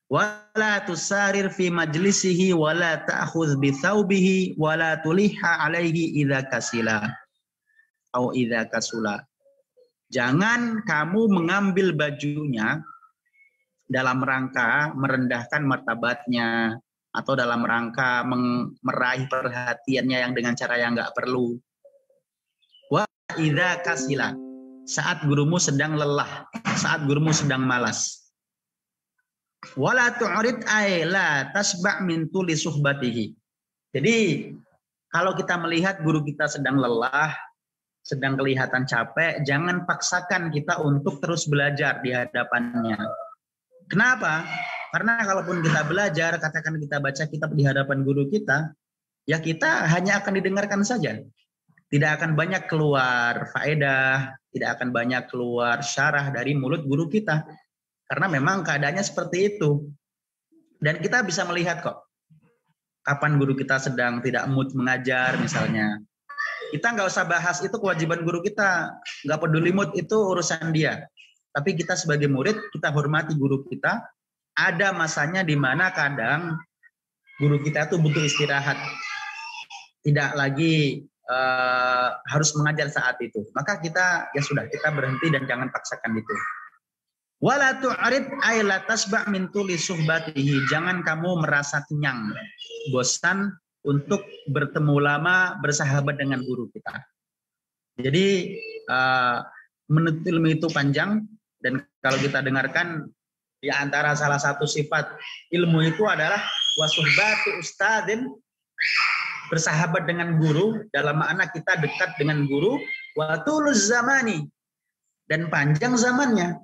Wala tusarir fi majlisihi wala ta'khudz bi thawbihi wala tuliha alaihi idza kasila. Au idza kasula. Jangan kamu mengambil bajunya dalam rangka merendahkan martabatnya atau dalam rangka meraih perhatiannya yang dengan cara yang enggak perlu. Wa idza kasila. Saat gurumu sedang lelah, saat gurumu sedang malas. Wala tu'rid ay la tasba' min tuli suhbatihi. Jadi kalau kita melihat guru kita sedang lelah, sedang kelihatan capek, jangan paksakan kita untuk terus belajar di hadapannya. Kenapa? Karena kalaupun kita belajar, katakan kita baca kitab di hadapan guru kita, ya kita hanya akan didengarkan saja. Tidak akan banyak keluar faedah, tidak akan banyak keluar syarah dari mulut guru kita. Karena memang keadaannya seperti itu. Dan kita bisa melihat kok, kapan guru kita sedang tidak mood mengajar misalnya. Kita nggak usah bahas, itu kewajiban guru kita. Nggak peduli mood, itu urusan dia. Tapi kita sebagai murid, kita hormati guru kita. Ada masanya di mana kadang guru kita itu butuh istirahat. Tidak lagi harus mengajar saat itu. Maka kita, ya sudah, kita berhenti dan jangan paksakan itu. Wala tu'rid ay la tasba' min tuli suhbatihi. Jangan kamu merasa kenyang, bosan untuk bertemu lama bersahabat dengan guru kita. Jadi menuntut ilmu itu panjang, dan kalau kita dengarkan di antara salah satu sifat ilmu itu adalah wasuhbatu ustadzin, bersahabat dengan guru, dalam makna kita dekat dengan guru, wa tuluz zamani, dan panjang zamannya.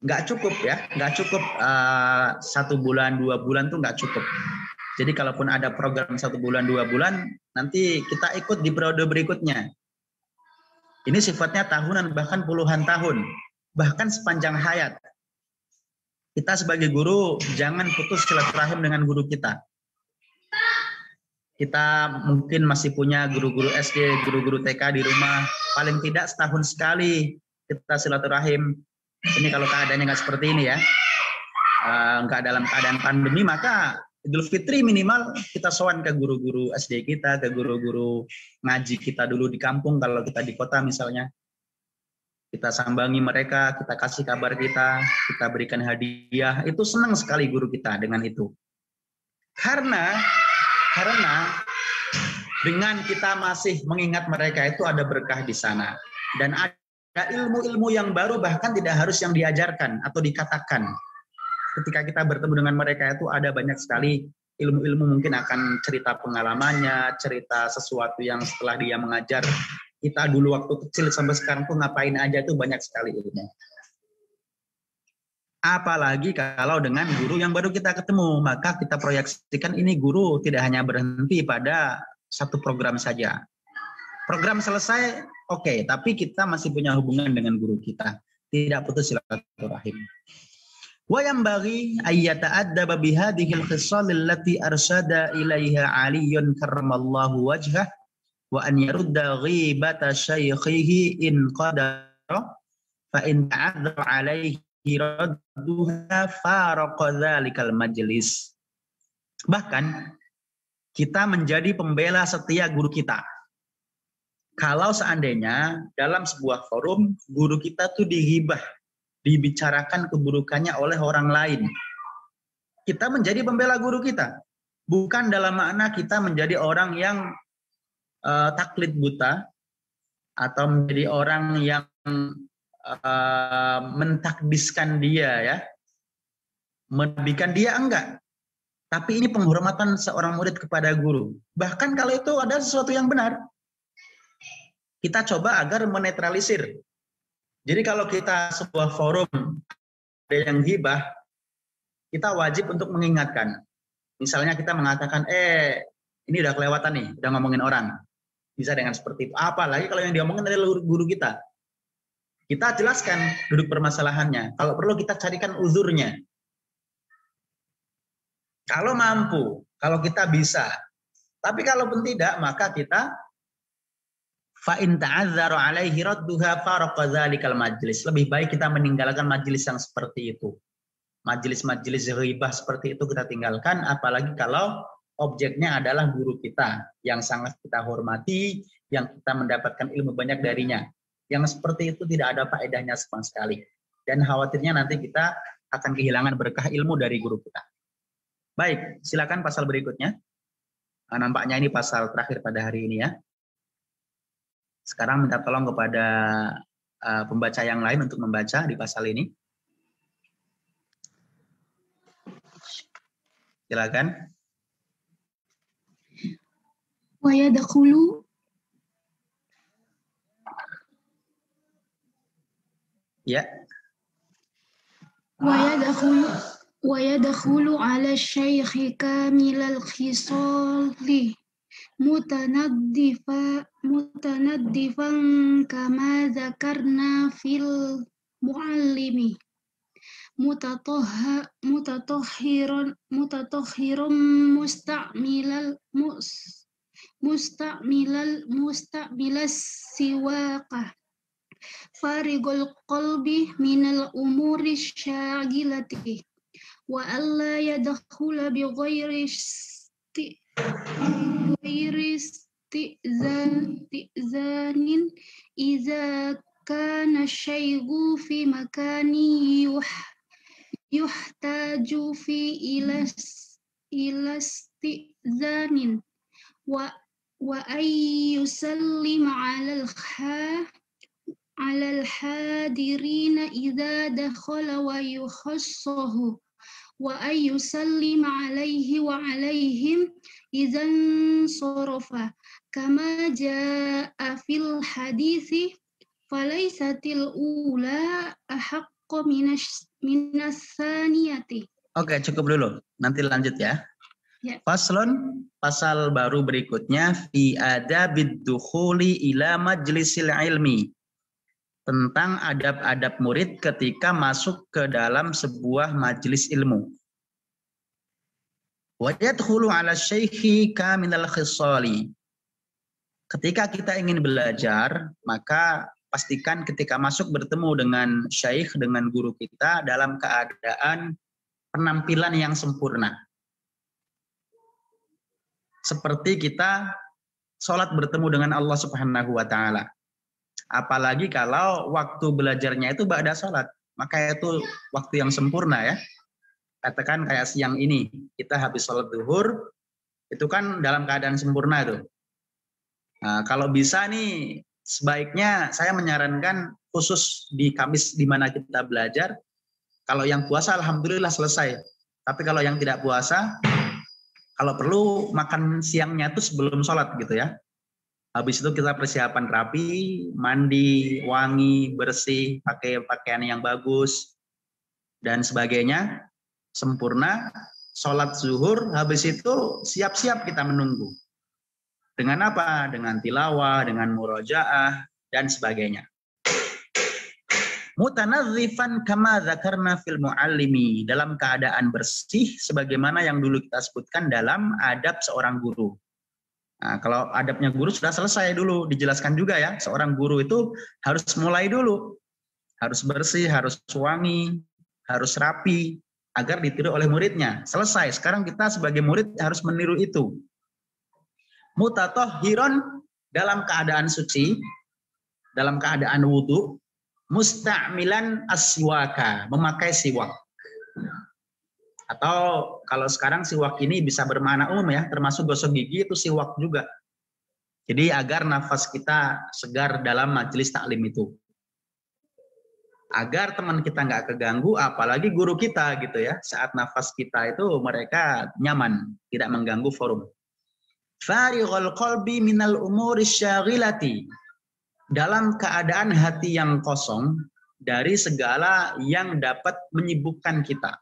Nggak cukup ya, nggak cukup 1 bulan, 2 bulan tuh nggak cukup. Jadi kalaupun ada program 1 bulan, 2 bulan, nanti kita ikut di periode berikutnya. Ini sifatnya tahunan, bahkan puluhan tahun, bahkan sepanjang hayat. Kita sebagai guru jangan putus silaturahim dengan guru kita. Kita mungkin masih punya guru-guru SD, guru-guru TK di rumah. Paling tidak setahun sekali kita silaturahim. Ini kalau keadaannya nggak seperti ini ya, nggak dalam keadaan pandemi, maka Idul Fitri minimal kita sowan ke guru-guru SD kita, ke guru-guru ngaji kita dulu di kampung kalau kita di kota misalnya. Kita sambangi mereka, kita kasih kabar kita berikan hadiah. Itu senang sekali guru kita dengan itu. Karena dengan kita masih mengingat mereka itu ada berkah di sana. Dan ada ilmu-ilmu yang baru bahkan tidak harus yang diajarkan atau dikatakan. Ketika kita bertemu dengan mereka itu ada banyak sekali ilmu-ilmu, mungkin akan cerita pengalamannya, cerita sesuatu yang setelah dia mengajar kita dulu waktu kecil sampai sekarang tuh ngapain aja, itu banyak sekali ilmu. Apalagi kalau dengan guru yang baru kita ketemu, maka kita proyeksikan ini guru tidak hanya berhenti pada satu program saja. Program selesai, oke, tapi kita masih punya hubungan dengan guru kita. Tidak putus silaturahim. Wa yanbaghi ay yata'addaba bihadhil khisal allati arsyada ilaiha Aliyyun karramallahu wajhah wa an yarudda ghibata syaikhihi in qadara fa in ta'adzara alaihi radduha faraqa dzalikal majlis. Bahkan kita menjadi pembela setia guru kita. Kalau seandainya dalam sebuah forum guru kita tuh dihibah, dibicarakan keburukannya oleh orang lain, kita menjadi pembela guru kita. Bukan dalam makna kita menjadi orang yang taklid buta atau menjadi orang yang mentakdiskan dia ya, menabikan dia, enggak. Tapi ini penghormatan seorang murid kepada guru. Bahkan kalau itu ada sesuatu yang benar, kita coba agar menetralisir. Jadi kalau kita sebuah forum ada yang ghibah, kita wajib untuk mengingatkan. Misalnya kita mengatakan, ini udah kelewatan nih, udah ngomongin orang. Bisa dengan seperti itu. Apalagi kalau yang diomongin adalah guru kita. Kita jelaskan duduk permasalahannya. Kalau perlu kita carikan uzurnya. Kalau mampu, kalau kita bisa. Tapi kalaupun tidak, maka kita fa in ta'adzara alaihi radduha faraqa dzalikal majlis. Lebih baik kita meninggalkan majelis yang seperti itu. Majelis-majelis ghibah seperti itu kita tinggalkan, apalagi kalau objeknya adalah guru kita yang sangat kita hormati, yang kita mendapatkan ilmu banyak darinya. Yang seperti itu tidak ada faedahnya sama sekali. Dan khawatirnya nanti kita akan kehilangan berkah ilmu dari guru kita. Baik, silakan pasal berikutnya. Nampaknya ini pasal terakhir pada hari ini ya. Sekarang minta tolong kepada pembaca yang lain untuk membaca di pasal ini. Silakan. Wa yadkhulu Ya. Wa yadkhulu ala syaikhi kamilal khisali mutanaddifan kama zakarna fil muallimi mutatahhiran musta'milas siwaqah farigul qalbi minal umuri syagilati wa alla yadkhula bi ghairi isti'zanin idza kana syai'u fi makani yuhtaju fi isti'zanin wa ayyusallim 'alal hadirina idza dakhala wa yukhassahu wa ayyusallim 'alaihi wa 'alaihim idzan sarafa kama jaa'a fil hadithi falaysatil ula ahaqqa minas tsaniyati. Oke, cukup dulu. Nanti lanjut ya. Faslun, pasal baru berikutnya fi adabid dukhuli ila majlisil ilmi. Tentang adab-adab murid ketika masuk ke dalam sebuah majelis ilmu. Wa yadkhulu 'ala syaikhi kaminal khisali. Ketika kita ingin belajar, maka pastikan ketika masuk bertemu dengan syaikh, dengan guru kita dalam keadaan penampilan yang sempurna. Seperti kita sholat bertemu dengan Allah Subhanahu wa Ta'ala. Apalagi kalau waktu belajarnya itu ba'da sholat, maka itu waktu yang sempurna ya. Katakan kayak siang ini, kita habis sholat zuhur, itu kan dalam keadaan sempurna itu. Nah, kalau bisa nih, sebaiknya saya menyarankan khusus di Kamis di mana kita belajar, kalau yang puasa alhamdulillah selesai. Tapi kalau yang tidak puasa, kalau perlu makan siangnya itu sebelum sholat gitu ya. Habis itu kita persiapan rapi, mandi, wangi, bersih, pakai pakaian yang bagus, dan sebagainya, sempurna, sholat zuhur, habis itu siap-siap kita menunggu. Dengan apa? Dengan tilawah, dengan murojaah, dan sebagainya. Mutanadzifan kama dzakarna fil muallimi, dalam keadaan bersih sebagaimana yang dulu kita sebutkan dalam adab seorang guru. Nah, kalau adabnya guru sudah selesai dulu, dijelaskan juga ya, seorang guru itu harus mulai dulu. Harus bersih, harus wangi, harus rapi, agar ditiru oleh muridnya. Selesai, sekarang kita sebagai murid harus meniru itu. Mutatahhiran, dalam keadaan suci, dalam keadaan wudu, musta'milan aswaka, memakai siwak. Atau kalau sekarang siwak ini bisa bermakna umum ya, termasuk gosok gigi itu siwak juga. Jadi agar nafas kita segar dalam majelis taklim itu. Agar teman kita nggak keganggu, apalagi guru kita gitu ya. Saat nafas kita itu mereka nyaman, tidak mengganggu forum. Farighul qalbi minal umuri syaghilati, dalam keadaan hati yang kosong dari segala yang dapat menyibukkan kita.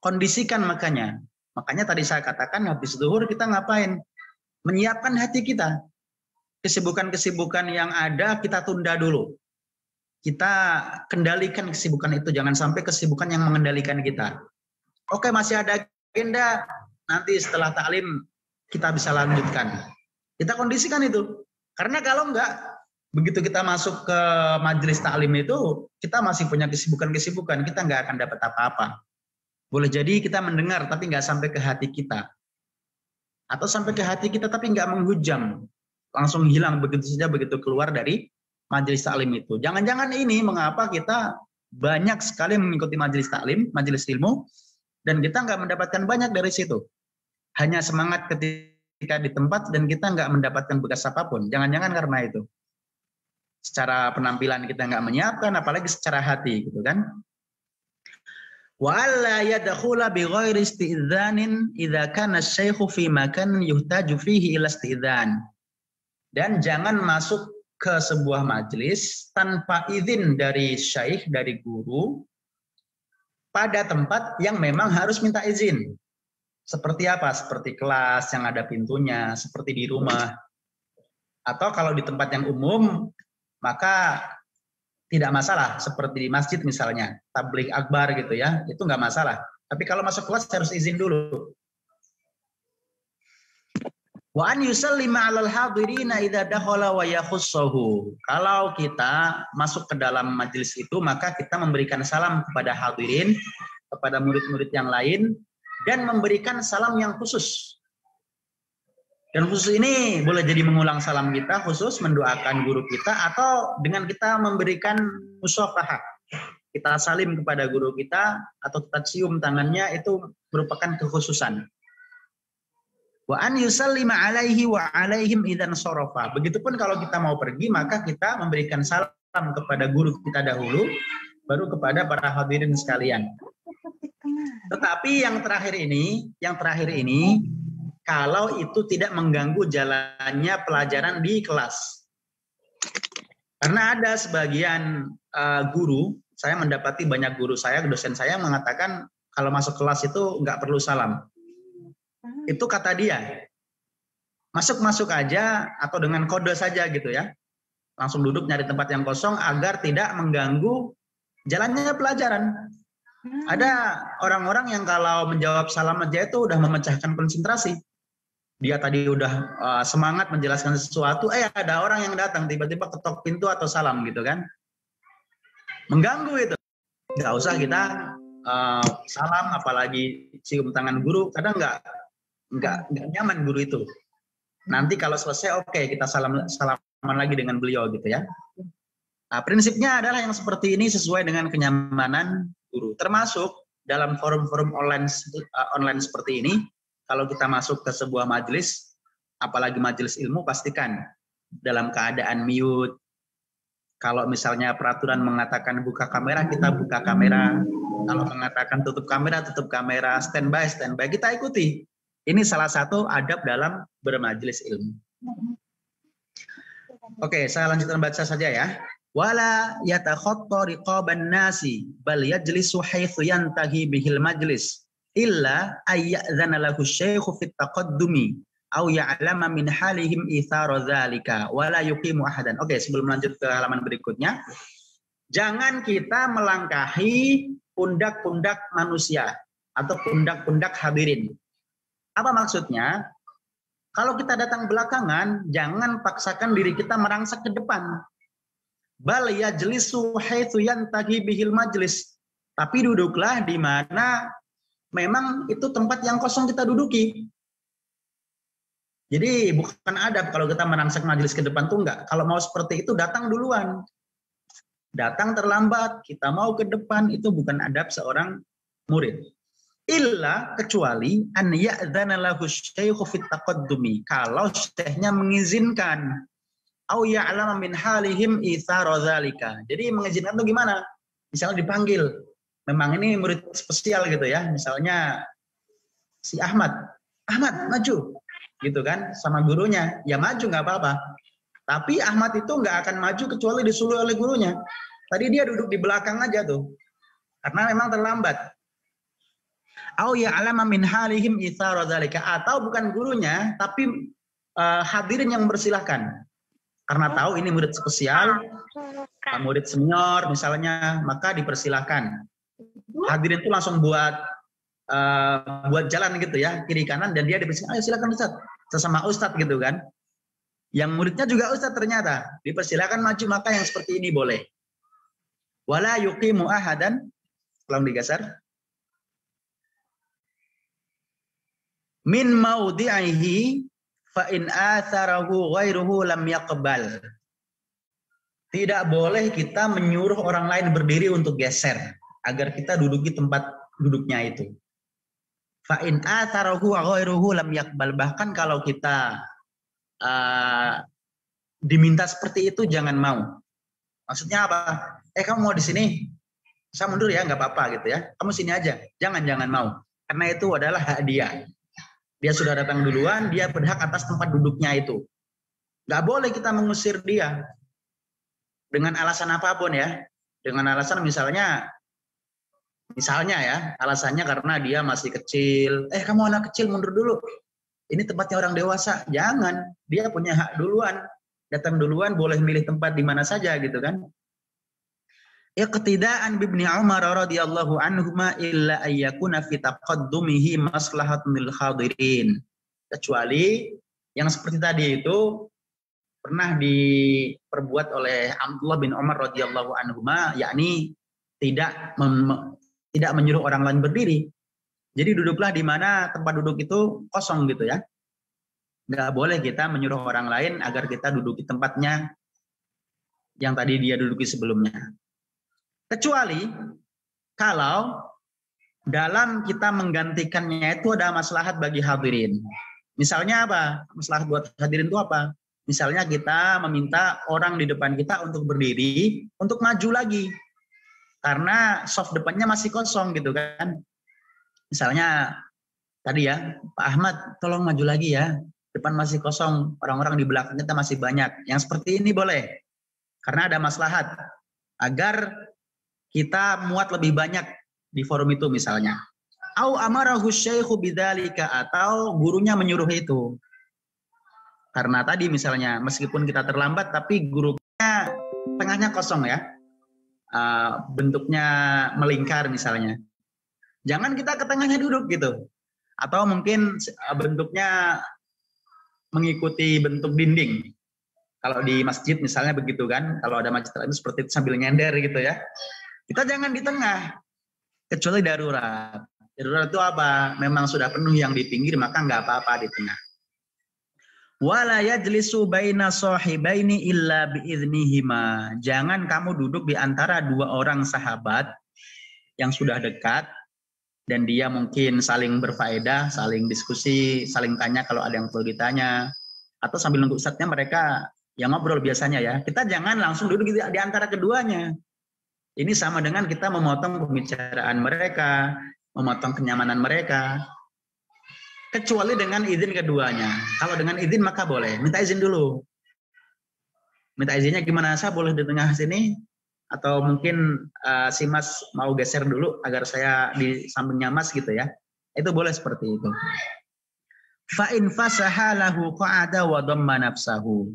Kondisikan makanya tadi saya katakan habis zuhur kita ngapain? Menyiapkan hati kita. Kesibukan-kesibukan yang ada kita tunda dulu. Kita kendalikan kesibukan itu, jangan sampai kesibukan yang mengendalikan kita. Oke, masih ada agenda, nanti setelah taklim kita bisa lanjutkan. Kita kondisikan itu. Karena kalau enggak, begitu kita masuk ke majelis taklim itu, kita masih punya kesibukan-kesibukan, kita enggak akan dapat apa-apa. Boleh jadi kita mendengar, tapi enggak sampai ke hati kita. Atau sampai ke hati kita, tapi enggak menghujam. Langsung hilang begitu saja, begitu keluar dari majelis taklim itu. Jangan-jangan ini mengapa kita banyak sekali mengikuti majelis taklim, majelis ilmu, dan kita enggak mendapatkan banyak dari situ. Hanya semangat ketika di tempat dan kita nggak mendapatkan bekas apapun. Jangan-jangan karena itu. Secara penampilan kita nggak menyiapkan, apalagi secara hati, gitu kan? Wa alla yadkhula bi ghairi isti'dzanin idza kana asy-syaikhu fi makan yuhtaju fihi ila isti'dzan. Dan jangan masuk ke sebuah majelis tanpa izin dari syaikh, dari guru, pada tempat yang memang harus minta izin. Seperti apa? Seperti kelas yang ada pintunya, seperti di rumah. Atau kalau di tempat yang umum, maka tidak masalah. Seperti di masjid misalnya, tabligh akbar gitu ya, itu nggak masalah. Tapi kalau masuk kelas harus izin dulu. Wa an yusallima 'alal hadirina idza dakhala wa yakhussahu. Kalau kita masuk ke dalam majelis itu, maka kita memberikan salam kepada hadirin, kepada murid-murid yang lain, dan memberikan salam yang khusus. Dan khusus ini boleh jadi mengulang salam kita, khusus mendoakan guru kita, atau dengan kita memberikan musyafahah. Kita salim kepada guru kita, atau kita cium tangannya, itu merupakan kekhususan. Wa an yusallima alaihi wa alaihim idzan sarafa. Begitupun kalau kita mau pergi, maka kita memberikan salam kepada guru kita dahulu, baru kepada para hadirin sekalian. Tetapi yang terakhir ini, kalau itu tidak mengganggu jalannya pelajaran di kelas. Karena ada sebagian guru, saya mendapati banyak guru saya, dosen saya mengatakan kalau masuk kelas itu nggak perlu salam. Itu kata dia. Masuk-masuk aja atau dengan kode saja gitu ya. Langsung duduk nyari tempat yang kosong agar tidak mengganggu jalannya pelajaran. Ada orang-orang yang kalau menjawab salam aja itu udah memecahkan konsentrasi. Dia tadi udah semangat menjelaskan sesuatu, ada orang yang datang tiba-tiba ketok pintu atau salam gitu kan. Mengganggu itu. Nggak usah kita salam, apalagi cium tangan guru, kadang nggak nyaman guru itu. Nanti kalau selesai oke, kita salaman lagi dengan beliau gitu ya. Nah, prinsipnya adalah yang seperti ini sesuai dengan kenyamanan guru. Termasuk dalam forum-forum online seperti ini, kalau kita masuk ke sebuah majelis, apalagi majelis ilmu, pastikan dalam keadaan mute. Kalau misalnya peraturan mengatakan buka kamera, kita buka kamera. Kalau mengatakan tutup kamera, standby, kita ikuti. Ini salah satu adab dalam bermajelis ilmu. Oke, saya lanjutkan baca saja ya. Wala yatakhatta riqaban nasi bal yajlisu haitsu yantahi bihil majlis illa ayyadzana lahu syaikhu fit taqaddumi aw ya'lama min halihim ithara dzalika wala yuqimu ahadan. Oke, sebelum lanjut ke halaman berikutnya, jangan kita melangkahi pundak-pundak manusia atau pundak-pundak hadirin. Apa maksudnya? Kalau kita datang belakangan, jangan paksakan diri kita merangsek ke depan. Bal yajlisu haitsu yantahi bihil majlis. Tapi duduklah di mana memang itu tempat yang kosong kita duduki. Jadi bukan adab kalau kita merangsek majelis ke depan tuh enggak. Kalau mau seperti itu datang duluan. Datang terlambat, kita mau ke depan, itu bukan adab seorang murid. Illa kecuali an ya'dzana lahu syaikhu fit taqaddumi. Kalau syekhnya mengizinkan. Au ya'lama min halihim itsara dzalika. Jadi mengizinkan itu gimana? Misalnya dipanggil. Memang ini murid spesial gitu ya. Misalnya si Ahmad maju. Gitu kan, sama gurunya. Ya maju nggak apa-apa. Tapi Ahmad itu nggak akan maju kecuali disuruh oleh gurunya. Tadi dia duduk di belakang aja tuh. Karena memang terlambat. Au ya'lama min halihim itsara dzalika, atau bukan gurunya tapi hadirin yang mempersilahkan. Karena tahu ini murid spesial, murid senior misalnya, maka dipersilahkan. Hadirin itu langsung buat jalan gitu ya, kiri kanan, dan dia dipersilahkan, ayo silakan Ustaz, sesama Ustaz gitu kan. Yang muridnya juga Ustaz ternyata, dipersilahkan maju, maka yang seperti ini boleh. Wala yuqimu ahadan, tolong digeser. Min maudhi'ihi fa in atharahu ghairuhu lam yaqbal. Tidak boleh kita menyuruh orang lain berdiri untuk geser agar kita duduki tempat duduknya itu. Fa in atharahu ghairuhu lam yaqbal. Bahkan kalau kita diminta seperti itu jangan mau. Maksudnya apa? Kamu mau di sini? Saya mundur ya, nggak apa-apa gitu ya. Kamu sini aja. Jangan mau. Karena itu adalah hak dia. Dia sudah datang duluan, dia berhak atas tempat duduknya itu. Nggak boleh kita mengusir dia. Dengan alasan apapun ya. Dengan alasan misalnya, Misalnya ya, alasannya karena dia masih kecil. Kamu anak kecil, mundur dulu. Ini tempatnya orang dewasa. Jangan, dia punya hak duluan. Datang duluan, boleh milih tempat di mana saja gitu kan. Iqtida'an bibni Umar radhiyallahu anhuma illa ayyakuna fi taqaddumihi maslahatun lil hadirin. Kecuali yang seperti tadi itu pernah diperbuat oleh Abdullah bin Umar radhiyallahu anhuma, yakni tidak menyuruh orang lain berdiri. Jadi duduklah di mana tempat duduk itu kosong gitu ya. Nggak boleh kita menyuruh orang lain agar kita duduki tempatnya yang tadi dia duduki sebelumnya. Kecuali kalau dalam kita menggantikannya itu ada maslahat bagi hadirin. Misalnya apa? Maslahat buat hadirin itu apa? Misalnya kita meminta orang di depan kita untuk berdiri, untuk maju lagi. Karena soft depannya masih kosong gitu kan. Misalnya tadi ya, Pak Ahmad tolong maju lagi ya. Depan masih kosong, orang-orang di belakang kita masih banyak. Yang seperti ini boleh. Karena ada maslahat. Agar kita muat lebih banyak di forum itu misalnya. Au amarahu syaikhu bidzalika, atau gurunya menyuruh itu. Karena tadi misalnya meskipun kita terlambat tapi gurunya tengahnya kosong ya. Bentuknya melingkar misalnya. Jangan kita ke tengahnya duduk gitu. Atau mungkin bentuknya mengikuti bentuk dinding. Kalau di masjid misalnya begitu kan. Kalau ada masjid lain seperti itu sambil nyender gitu ya. Kita jangan di tengah, kecuali darurat. Darurat itu apa? Memang sudah penuh yang di pinggir, maka nggak apa-apa di tengah. Wala yajlisu baina sahibaini illa biiznihima. Jangan kamu duduk di antara dua orang sahabat yang sudah dekat dan dia mungkin saling berfaedah, saling diskusi, saling tanya kalau ada yang perlu ditanya, atau sambil nunggu ustadznya mereka yang ngobrol biasanya ya. Kita jangan langsung duduk di antara keduanya. Ini sama dengan kita memotong pembicaraan mereka, memotong kenyamanan mereka. Kecuali dengan izin keduanya. Kalau dengan izin maka boleh. Minta izin dulu. Minta izinnya gimana? Saya boleh di tengah sini? Atau mungkin si Mas mau geser dulu agar saya di sampingnya Mas gitu ya. Itu boleh seperti itu. Fa'in fasaha lahu qa'ada wa dhamma nafsahu.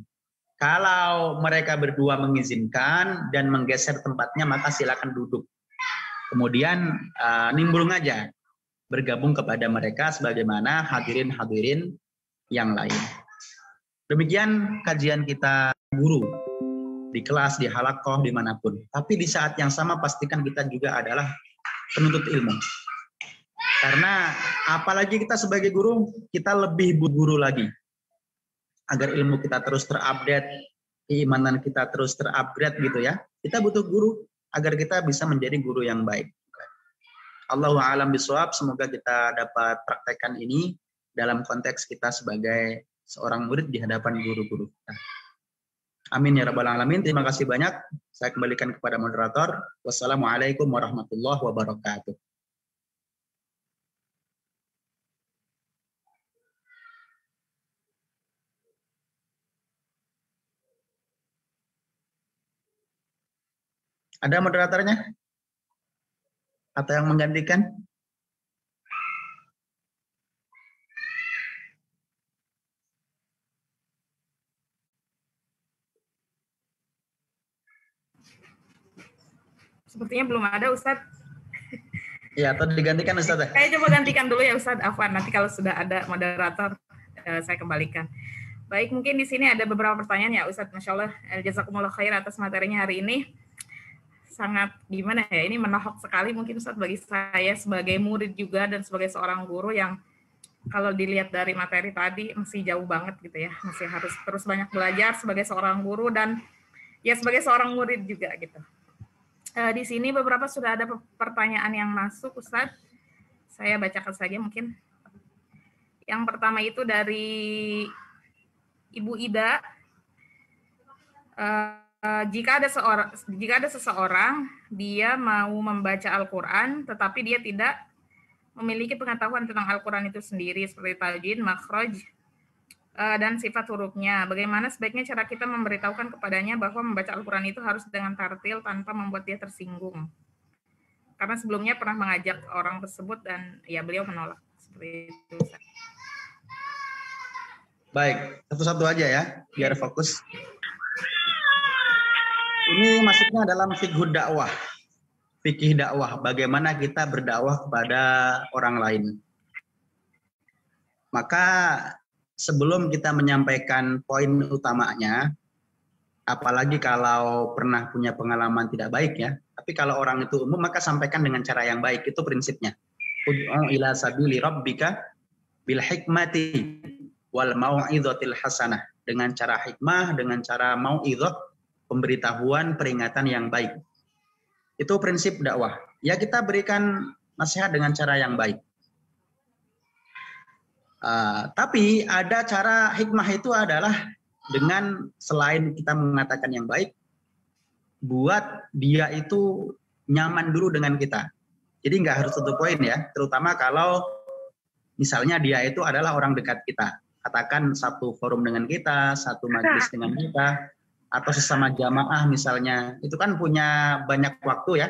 Kalau mereka berdua mengizinkan dan menggeser tempatnya, maka silakan duduk. Kemudian nimbrung aja, bergabung kepada mereka sebagaimana hadirin-hadirin yang lain. Demikian kajian kita guru di kelas, di halaqah, dimanapun. Tapi di saat yang sama pastikan kita juga adalah penuntut ilmu. Karena apalagi kita sebagai guru, kita lebih guru lagi. Agar ilmu kita terus terupdate, keimanan kita terus terupgrade gitu ya. Kita butuh guru agar kita bisa menjadi guru yang baik. Allahu a'lam bishawab, semoga kita dapat praktekkan ini dalam konteks kita sebagai seorang murid di hadapan guru-guru kita. Amin ya rabbal alamin. Terima kasih banyak. Saya kembalikan kepada moderator. Wassalamualaikum warahmatullahi wabarakatuh. Ada moderatornya? Atau yang menggantikan? Sepertinya belum ada, Ustadz. Ya, atau digantikan Ustadz? Saya coba gantikan dulu ya Ustadz Afwan. Nanti kalau sudah ada moderator, saya kembalikan. Baik, mungkin di sini ada beberapa pertanyaan ya Ustadz. Masya Allah, jazakumullah khair atas materinya hari ini. Sangat gimana ya, ini menohok sekali mungkin Ustadz bagi saya sebagai murid juga dan sebagai seorang guru yang kalau dilihat dari materi tadi masih jauh banget gitu ya, masih harus terus banyak belajar sebagai seorang guru dan ya sebagai seorang murid juga gitu. Di sini beberapa sudah ada pertanyaan yang masuk Ustadz, saya bacakan saja mungkin. Yang pertama itu dari Ibu Ida. Jika ada seseorang dia mau membaca Al-Quran tetapi dia tidak memiliki pengetahuan tentang Al-Quran itu sendiri seperti tajwid, makhraj, dan sifat hurufnya, bagaimana sebaiknya cara kita memberitahukan kepadanya bahwa membaca Al-Quran itu harus dengan tartil tanpa membuat dia tersinggung? karena sebelumnya pernah mengajak orang tersebut dan ya beliau menolak seperti itu, Ustaz. Baik, satu-satu aja ya, biar fokus. Ini masuknya dalam fikih dakwah. Fikih dakwah, bagaimana kita berdakwah kepada orang lain. Maka sebelum kita menyampaikan poin utamanya, apalagi kalau pernah punya pengalaman tidak baik ya, tapi kalau orang itu umum maka sampaikan dengan cara yang baik, itu prinsipnya. Ud'u ila sabili rabbika bil hikmati wal mau'izatil hasanah, dengan cara hikmah, dengan cara mau'izah, pemberitahuan, peringatan yang baik. Itu prinsip dakwah. Ya kita berikan nasihat dengan cara yang baik. Tapi ada cara hikmah itu adalah dengan selain kita mengatakan yang baik, buat dia itu nyaman dulu dengan kita. Jadi nggak harus satu poin ya, terutama kalau misalnya dia itu adalah orang dekat kita. Katakan satu forum dengan kita, satu majelis dengan kita, atau sesama jamaah misalnya, itu kan punya banyak waktu ya,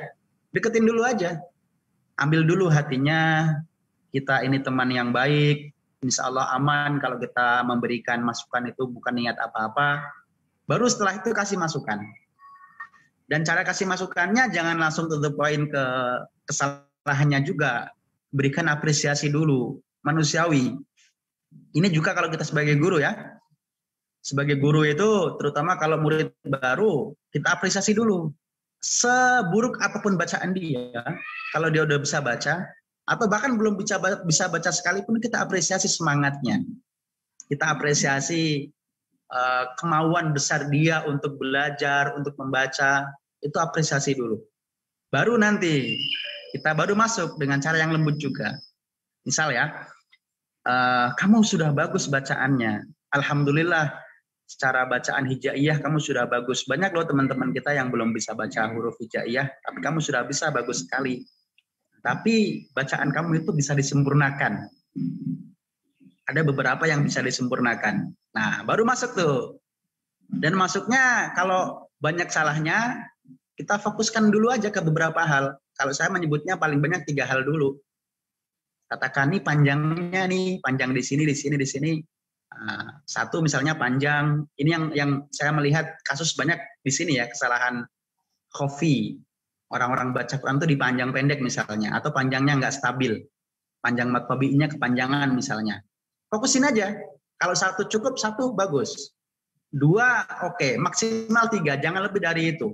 deketin dulu aja, ambil dulu hatinya, kita ini teman yang baik, insya Allah aman kalau kita memberikan masukan itu bukan niat apa-apa, baru setelah itu kasih masukan. Dan cara kasih masukannya jangan langsung to the point ke kesalahannya juga, berikan apresiasi dulu, manusiawi. Ini juga kalau kita sebagai guru ya, sebagai guru itu terutama kalau murid baru, kita apresiasi dulu. Seburuk apapun bacaan dia, kalau dia udah bisa baca, atau bahkan belum bisa baca sekalipun, kita apresiasi semangatnya. Kita apresiasi kemauan besar dia untuk belajar, untuk membaca, itu apresiasi dulu. Baru nanti, kita baru masuk dengan cara yang lembut juga. Misal ya, kamu sudah bagus bacaannya, alhamdulillah secara bacaan hijaiyah kamu sudah bagus. Banyak loh teman-teman kita yang belum bisa baca huruf hijaiyah, tapi kamu sudah bisa, bagus sekali. Tapi bacaan kamu itu bisa disempurnakan. Ada beberapa yang bisa disempurnakan. Nah, baru masuk tuh. Dan masuknya kalau banyak salahnya, kita fokuskan dulu aja ke beberapa hal. Kalau saya menyebutnya paling banyak 3 hal dulu. Katakan nih panjangnya nih, panjang di sini, di sini, di sini. Satu misalnya panjang, ini yang saya melihat kasus banyak di sini ya, kesalahan khofi. Orang-orang baca Quran itu dipanjang pendek misalnya, atau panjangnya nggak stabil. Panjang mat tabi'inya kepanjangan misalnya. Fokusin aja. Kalau satu cukup, satu bagus. 2 oke, maksimal 3, jangan lebih dari itu.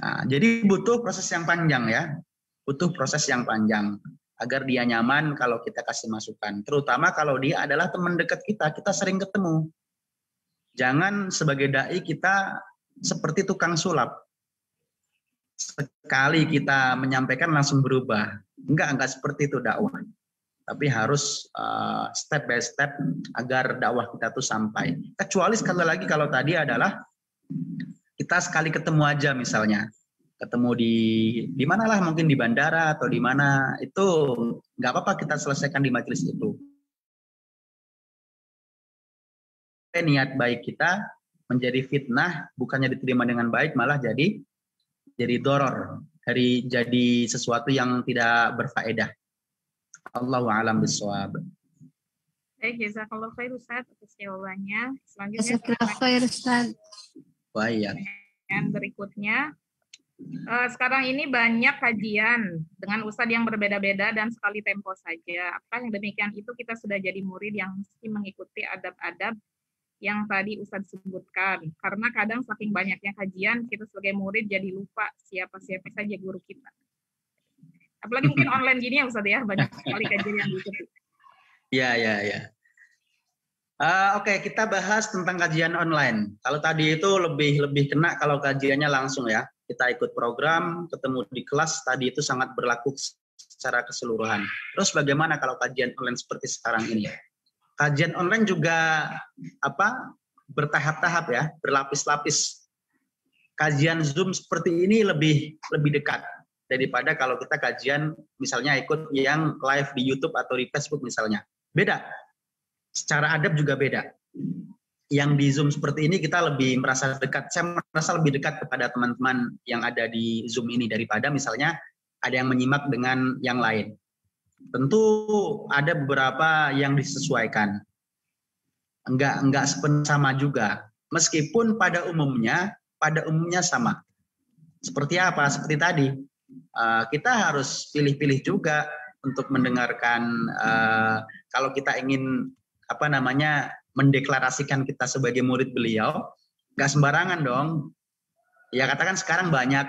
Jadi butuh proses yang panjang ya. Butuh proses yang panjang. Agar dia nyaman kalau kita kasih masukan. Terutama kalau dia adalah teman dekat kita sering ketemu. Jangan sebagai dai kita seperti tukang sulap. Sekali kita menyampaikan langsung berubah. Enggak seperti itu dakwah. Tapi harus step by step agar dakwah kita tuh sampai. Kecuali sekali lagi kalau tadi adalah kita sekali ketemu aja misalnya. Ketemu di mana lah, mungkin di bandara atau di mana, itu nggak apa-apa kita selesaikan di majelis itu. Niat baik kita menjadi fitnah, bukannya diterima dengan baik, malah jadi doror, jadi sesuatu yang tidak berfaedah. Allahu a'lam bishawab. Baik, jazakallahu khair Ustaz atas jawabannya. Selanjutnya Jazakallahu khair Ustaz. Baik. Yang berikutnya, sekarang ini banyak kajian dengan ustadz yang berbeda-beda dan sekali tempo saja. Apakah yang demikian itu kita sudah jadi murid yang mesti mengikuti adab-adab yang tadi ustadz sebutkan? Karena kadang saking banyaknya kajian, kita sebagai murid jadi lupa siapa-siapa saja guru kita. Apalagi mungkin online gini ya ustadz ya, banyak sekali kajian yang diikuti. Ya. Oke, kita bahas tentang kajian online. Kalau tadi itu lebih kena kalau kajiannya langsung ya. Kita ikut program, ketemu di kelas, tadi itu sangat berlaku secara keseluruhan. Terus bagaimana kalau kajian online seperti sekarang ini? Kajian online juga bertahap-tahap ya, berlapis-lapis. Kajian Zoom seperti ini lebih dekat daripada kalau kita kajian misalnya ikut yang live di YouTube atau di Facebook misalnya. Beda. Secara adab juga beda. Yang di Zoom seperti ini kita lebih merasa dekat. Saya merasa lebih dekat kepada teman-teman yang ada di Zoom ini daripada misalnya ada yang menyimak dengan yang lain. Tentu ada beberapa yang disesuaikan. Enggak sepenuhnya sama juga. Meskipun pada umumnya sama. Seperti apa? Seperti tadi, kita harus pilih-pilih juga untuk mendengarkan. Kalau kita ingin mendeklarasikan kita sebagai murid beliau, nggak sembarangan dong. Ya katakan sekarang banyak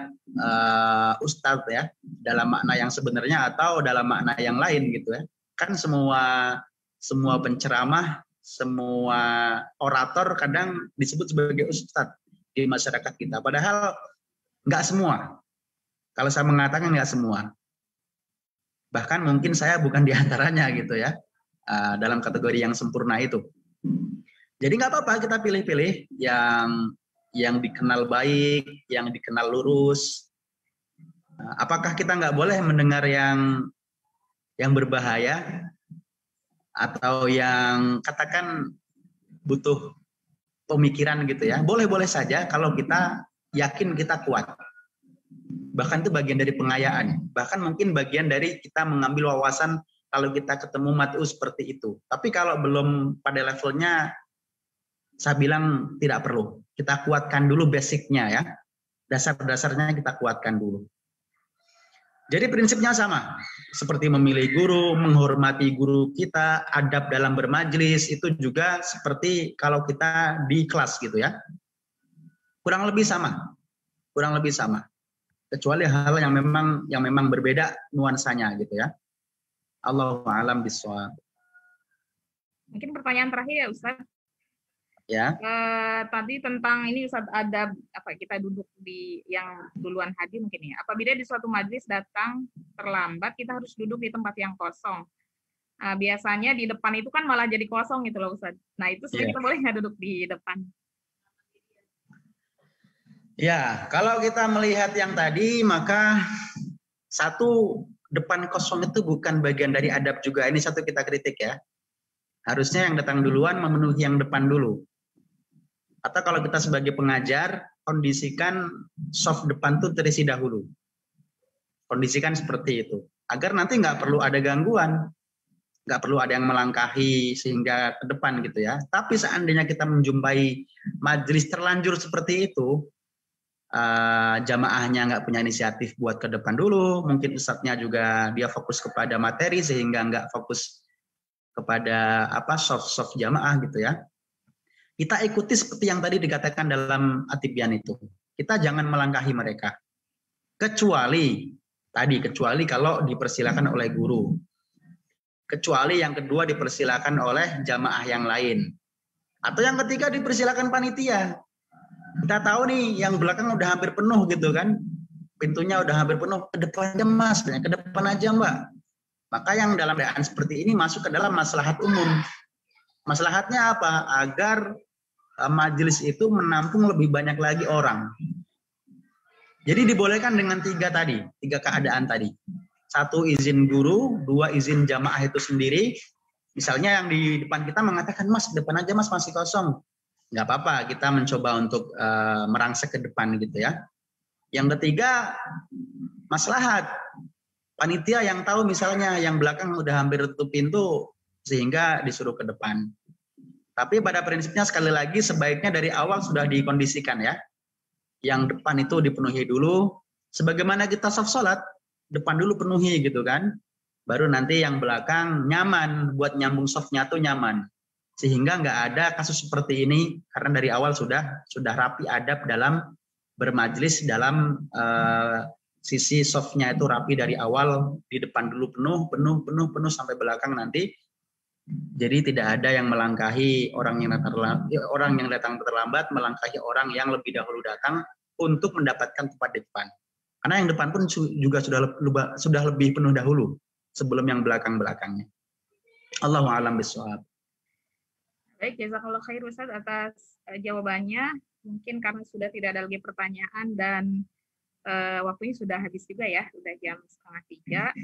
ustadz ya, dalam makna yang sebenarnya atau dalam makna yang lain gitu ya. Kan semua penceramah, semua orator kadang disebut sebagai ustadz di masyarakat kita. Padahal nggak semua. Kalau saya mengatakan nggak semua. Bahkan mungkin saya bukan diantaranya gitu ya, dalam kategori yang sempurna itu. Jadi nggak apa-apa kita pilih-pilih yang dikenal baik, yang dikenal lurus. Apakah kita nggak boleh mendengar yang berbahaya atau yang katakan butuh pemikiran gitu ya? Boleh-boleh saja kalau kita yakin kita kuat. Bahkan itu bagian dari pengayaan. Bahkan mungkin bagian dari kita mengambil wawasan kalau kita ketemu mat'u seperti itu. Tapi kalau belum pada levelnya, saya bilang tidak perlu. Kita kuatkan dulu basicnya ya. Dasar-dasarnya kita kuatkan dulu. Jadi prinsipnya sama. Seperti memilih guru, menghormati guru kita, adab dalam bermajlis, itu juga seperti kalau kita di kelas gitu ya. Kurang lebih sama. Kurang lebih sama. Kecuali hal yang memang berbeda nuansanya gitu ya. Allahu a'lam bishawab. Mungkin pertanyaan terakhir ya Ustaz. Ya. Tadi tentang ini Ustaz, ada kita duduk di yang duluan hadir mungkin ya. Apabila di suatu majelis datang terlambat, kita harus duduk di tempat yang kosong. Biasanya di depan itu kan malah jadi kosong gitu loh Ustaz. Nah itu sebenarnya kita boleh nggak duduk di depan? Ya, kalau kita melihat yang tadi, maka satu, depan kosong itu bukan bagian dari adab juga. Ini satu kita kritik ya. Harusnya yang datang duluan memenuhi yang depan dulu. Atau kalau kita sebagai pengajar, kondisikan soft depan itu terisi dahulu. Kondisikan seperti itu. Agar nanti nggak perlu ada gangguan. Nggak perlu ada yang melangkahi sehingga ke depan gitu ya. Tapi seandainya kita menjumpai majelis terlanjur seperti itu, jamaahnya nggak punya inisiatif buat ke depan dulu, mungkin ustadznya juga dia fokus kepada materi sehingga nggak fokus kepada soft jamaah gitu ya. Kita ikuti seperti yang tadi dikatakan dalam At-Tibyan itu. Kita jangan melangkahi mereka. Kecuali kalau dipersilakan oleh guru. Kecuali yang kedua dipersilakan oleh jamaah yang lain. Atau yang ketiga dipersilakan panitia. Kita tahu nih yang belakang udah hampir penuh gitu kan, pintunya udah hampir penuh, ke depan aja mas, ke depan aja mbak. Maka yang dalam keadaan seperti ini masuk ke dalam maslahat umum. Maslahatnya apa? Agar majelis itu menampung lebih banyak lagi orang. Jadi dibolehkan dengan tiga keadaan tadi. Satu, izin guru, dua, izin jamaah itu sendiri. Misalnya yang di depan kita mengatakan, mas depan aja mas, masih kosong. Nggak apa-apa, kita mencoba untuk merangsek ke depan gitu ya. Yang ketiga, maslahat. Panitia yang tahu misalnya yang belakang udah hampir tutup pintu sehingga disuruh ke depan. Tapi pada prinsipnya sekali lagi sebaiknya dari awal sudah dikondisikan ya. Yang depan itu dipenuhi dulu. Sebagaimana kita soft sholat, depan dulu penuhi gitu kan. Baru nanti yang belakang nyaman, buat nyambung softnya tuh nyaman. Sehingga nggak ada kasus seperti ini karena dari awal sudah rapi adab dalam bermajlis, dalam sisi softnya itu rapi dari awal, di depan dulu penuh sampai belakang nanti. Jadi tidak ada yang melangkahi orang yang datang terlambat melangkahi orang yang lebih dahulu datang untuk mendapatkan tempat di depan. Karena yang depan pun juga sudah lebih penuh dahulu sebelum yang belakangnya. Allahu a'lam bishawab. Baik, jazakallahu khair Ustaz atas jawabannya. Mungkin karena sudah tidak ada lagi pertanyaan dan waktunya sudah habis juga ya, sudah jam 2:30.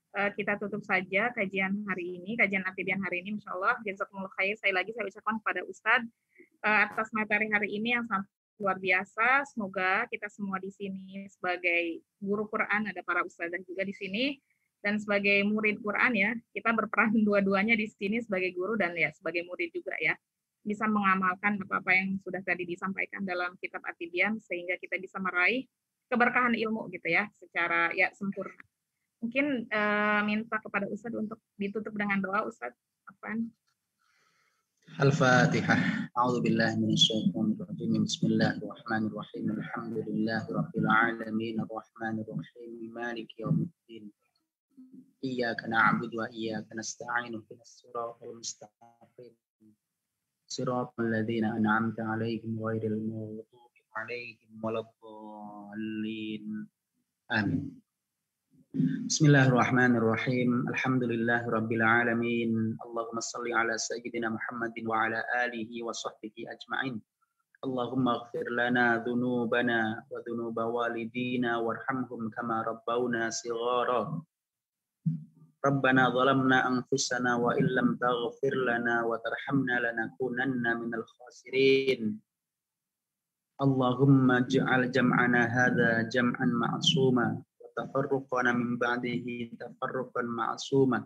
Kita tutup saja kajian hari ini, kajian At-Tibyan hari ini. Insya Allah, jazakumullah khair. Saya ucapkan kepada Ustaz atas materi hari ini yang sangat luar biasa. Semoga kita semua di sini sebagai guru Quran, ada para ustazah juga di sini, dan sebagai murid Quran ya, kita berperan dua-duanya di sini sebagai guru dan ya sebagai murid juga ya, bisa mengamalkan apa-apa yang sudah tadi disampaikan dalam kitab At-Tibyan sehingga kita bisa meraih keberkahan ilmu gitu ya, secara ya sempurna. Mungkin minta kepada Ustadz untuk ditutup dengan doa, Ustadz. Apaan? Al-Fatihah. A'udzu billahi minasyaitonir rajim. Bismillahirrahmanirrahim. Alhamdulillahirabbil alamin arrahmanir rahim maliki yaumiddin. Iyyaka na'budu wa iyyaka nasta'in ihdinas siratal mustaqim. Siratal ladzina an'amta 'alaihim ghairil maghdubi 'alaihim waladdallin. Amin. Bismillahirrahmanirrahim. Alhamdulillahirabbil alamin. Allahumma shalli ala sayyidina Muhammadin wa ala alihi wa sahbihi ajma'in. Allahumma ighfir lana dhunubana wa dhunuba walidina warhamhum kama rabbawna shighara. Rabbana zalamna anfusana wa illam taghfir lana wa tarhamna lanakunanna minal khasirin. Allahumma ij'al jam'ana hadza jam'an ma'suma tafarruqana min ba'dihi tafarruqan ma'suma.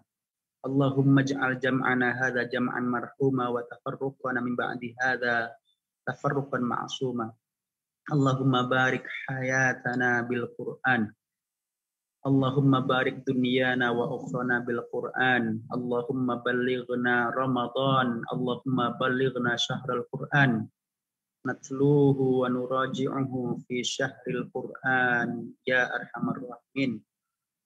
Allahumma ij'al jam'ana hadza jam'an marhuma wa tafarruqana min ba'di hadza tafarruqan ma'suma. Allahumma barik hayatana bil Qur'an. Allahumma barik dunyana wa ukhrana bil Qur'an. Allahumma ballighna Ramadan. Allahumma ballighna syahrul Qur'an. Natluhu wa nuraji'uhu fi syahril Qur'an ya arhamar rahimin.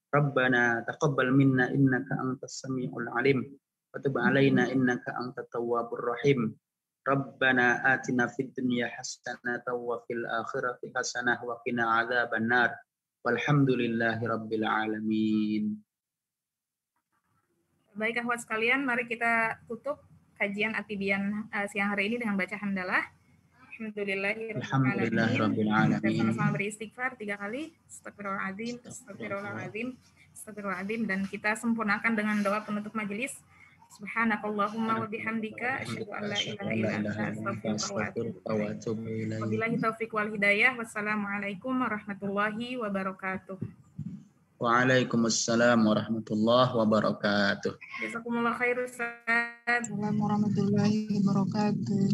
Rabbana taqabbal minna innaka antas samiul alim wa tub alaina innaka antat tawwabur rahim. Rabbana atina fid dunya hasanatan wa fil akhirati hasanah wa qina adzabannar. Walhamdulillahi rabbil alamin. Baik akhwat sekalian, mari kita tutup kajian At-Tibyan siang hari ini dengan baca hamdalah. Alhamdulillahirabbil alamin. Kita sama-sama beristighfar 3 kali. Astagfirullahaladzim, astagfirullahaladzim, astagfirullahaladzim, dan kita sempurnakan dengan doa penutup majelis. Subhanakallahumma wa bihamdika asyhadu an la ilaha illa anta astaghfiruka wa atubu ilaik. Wabillahi taufiq wal hidayah. Wassalamualaikum warahmatullahi wabarakatuh. Waalaikumsalam warahmatullahi wabarakatuh. Jazakumullah khair Ustaz. Assalamualaikum warahmatullahi wabarakatuh.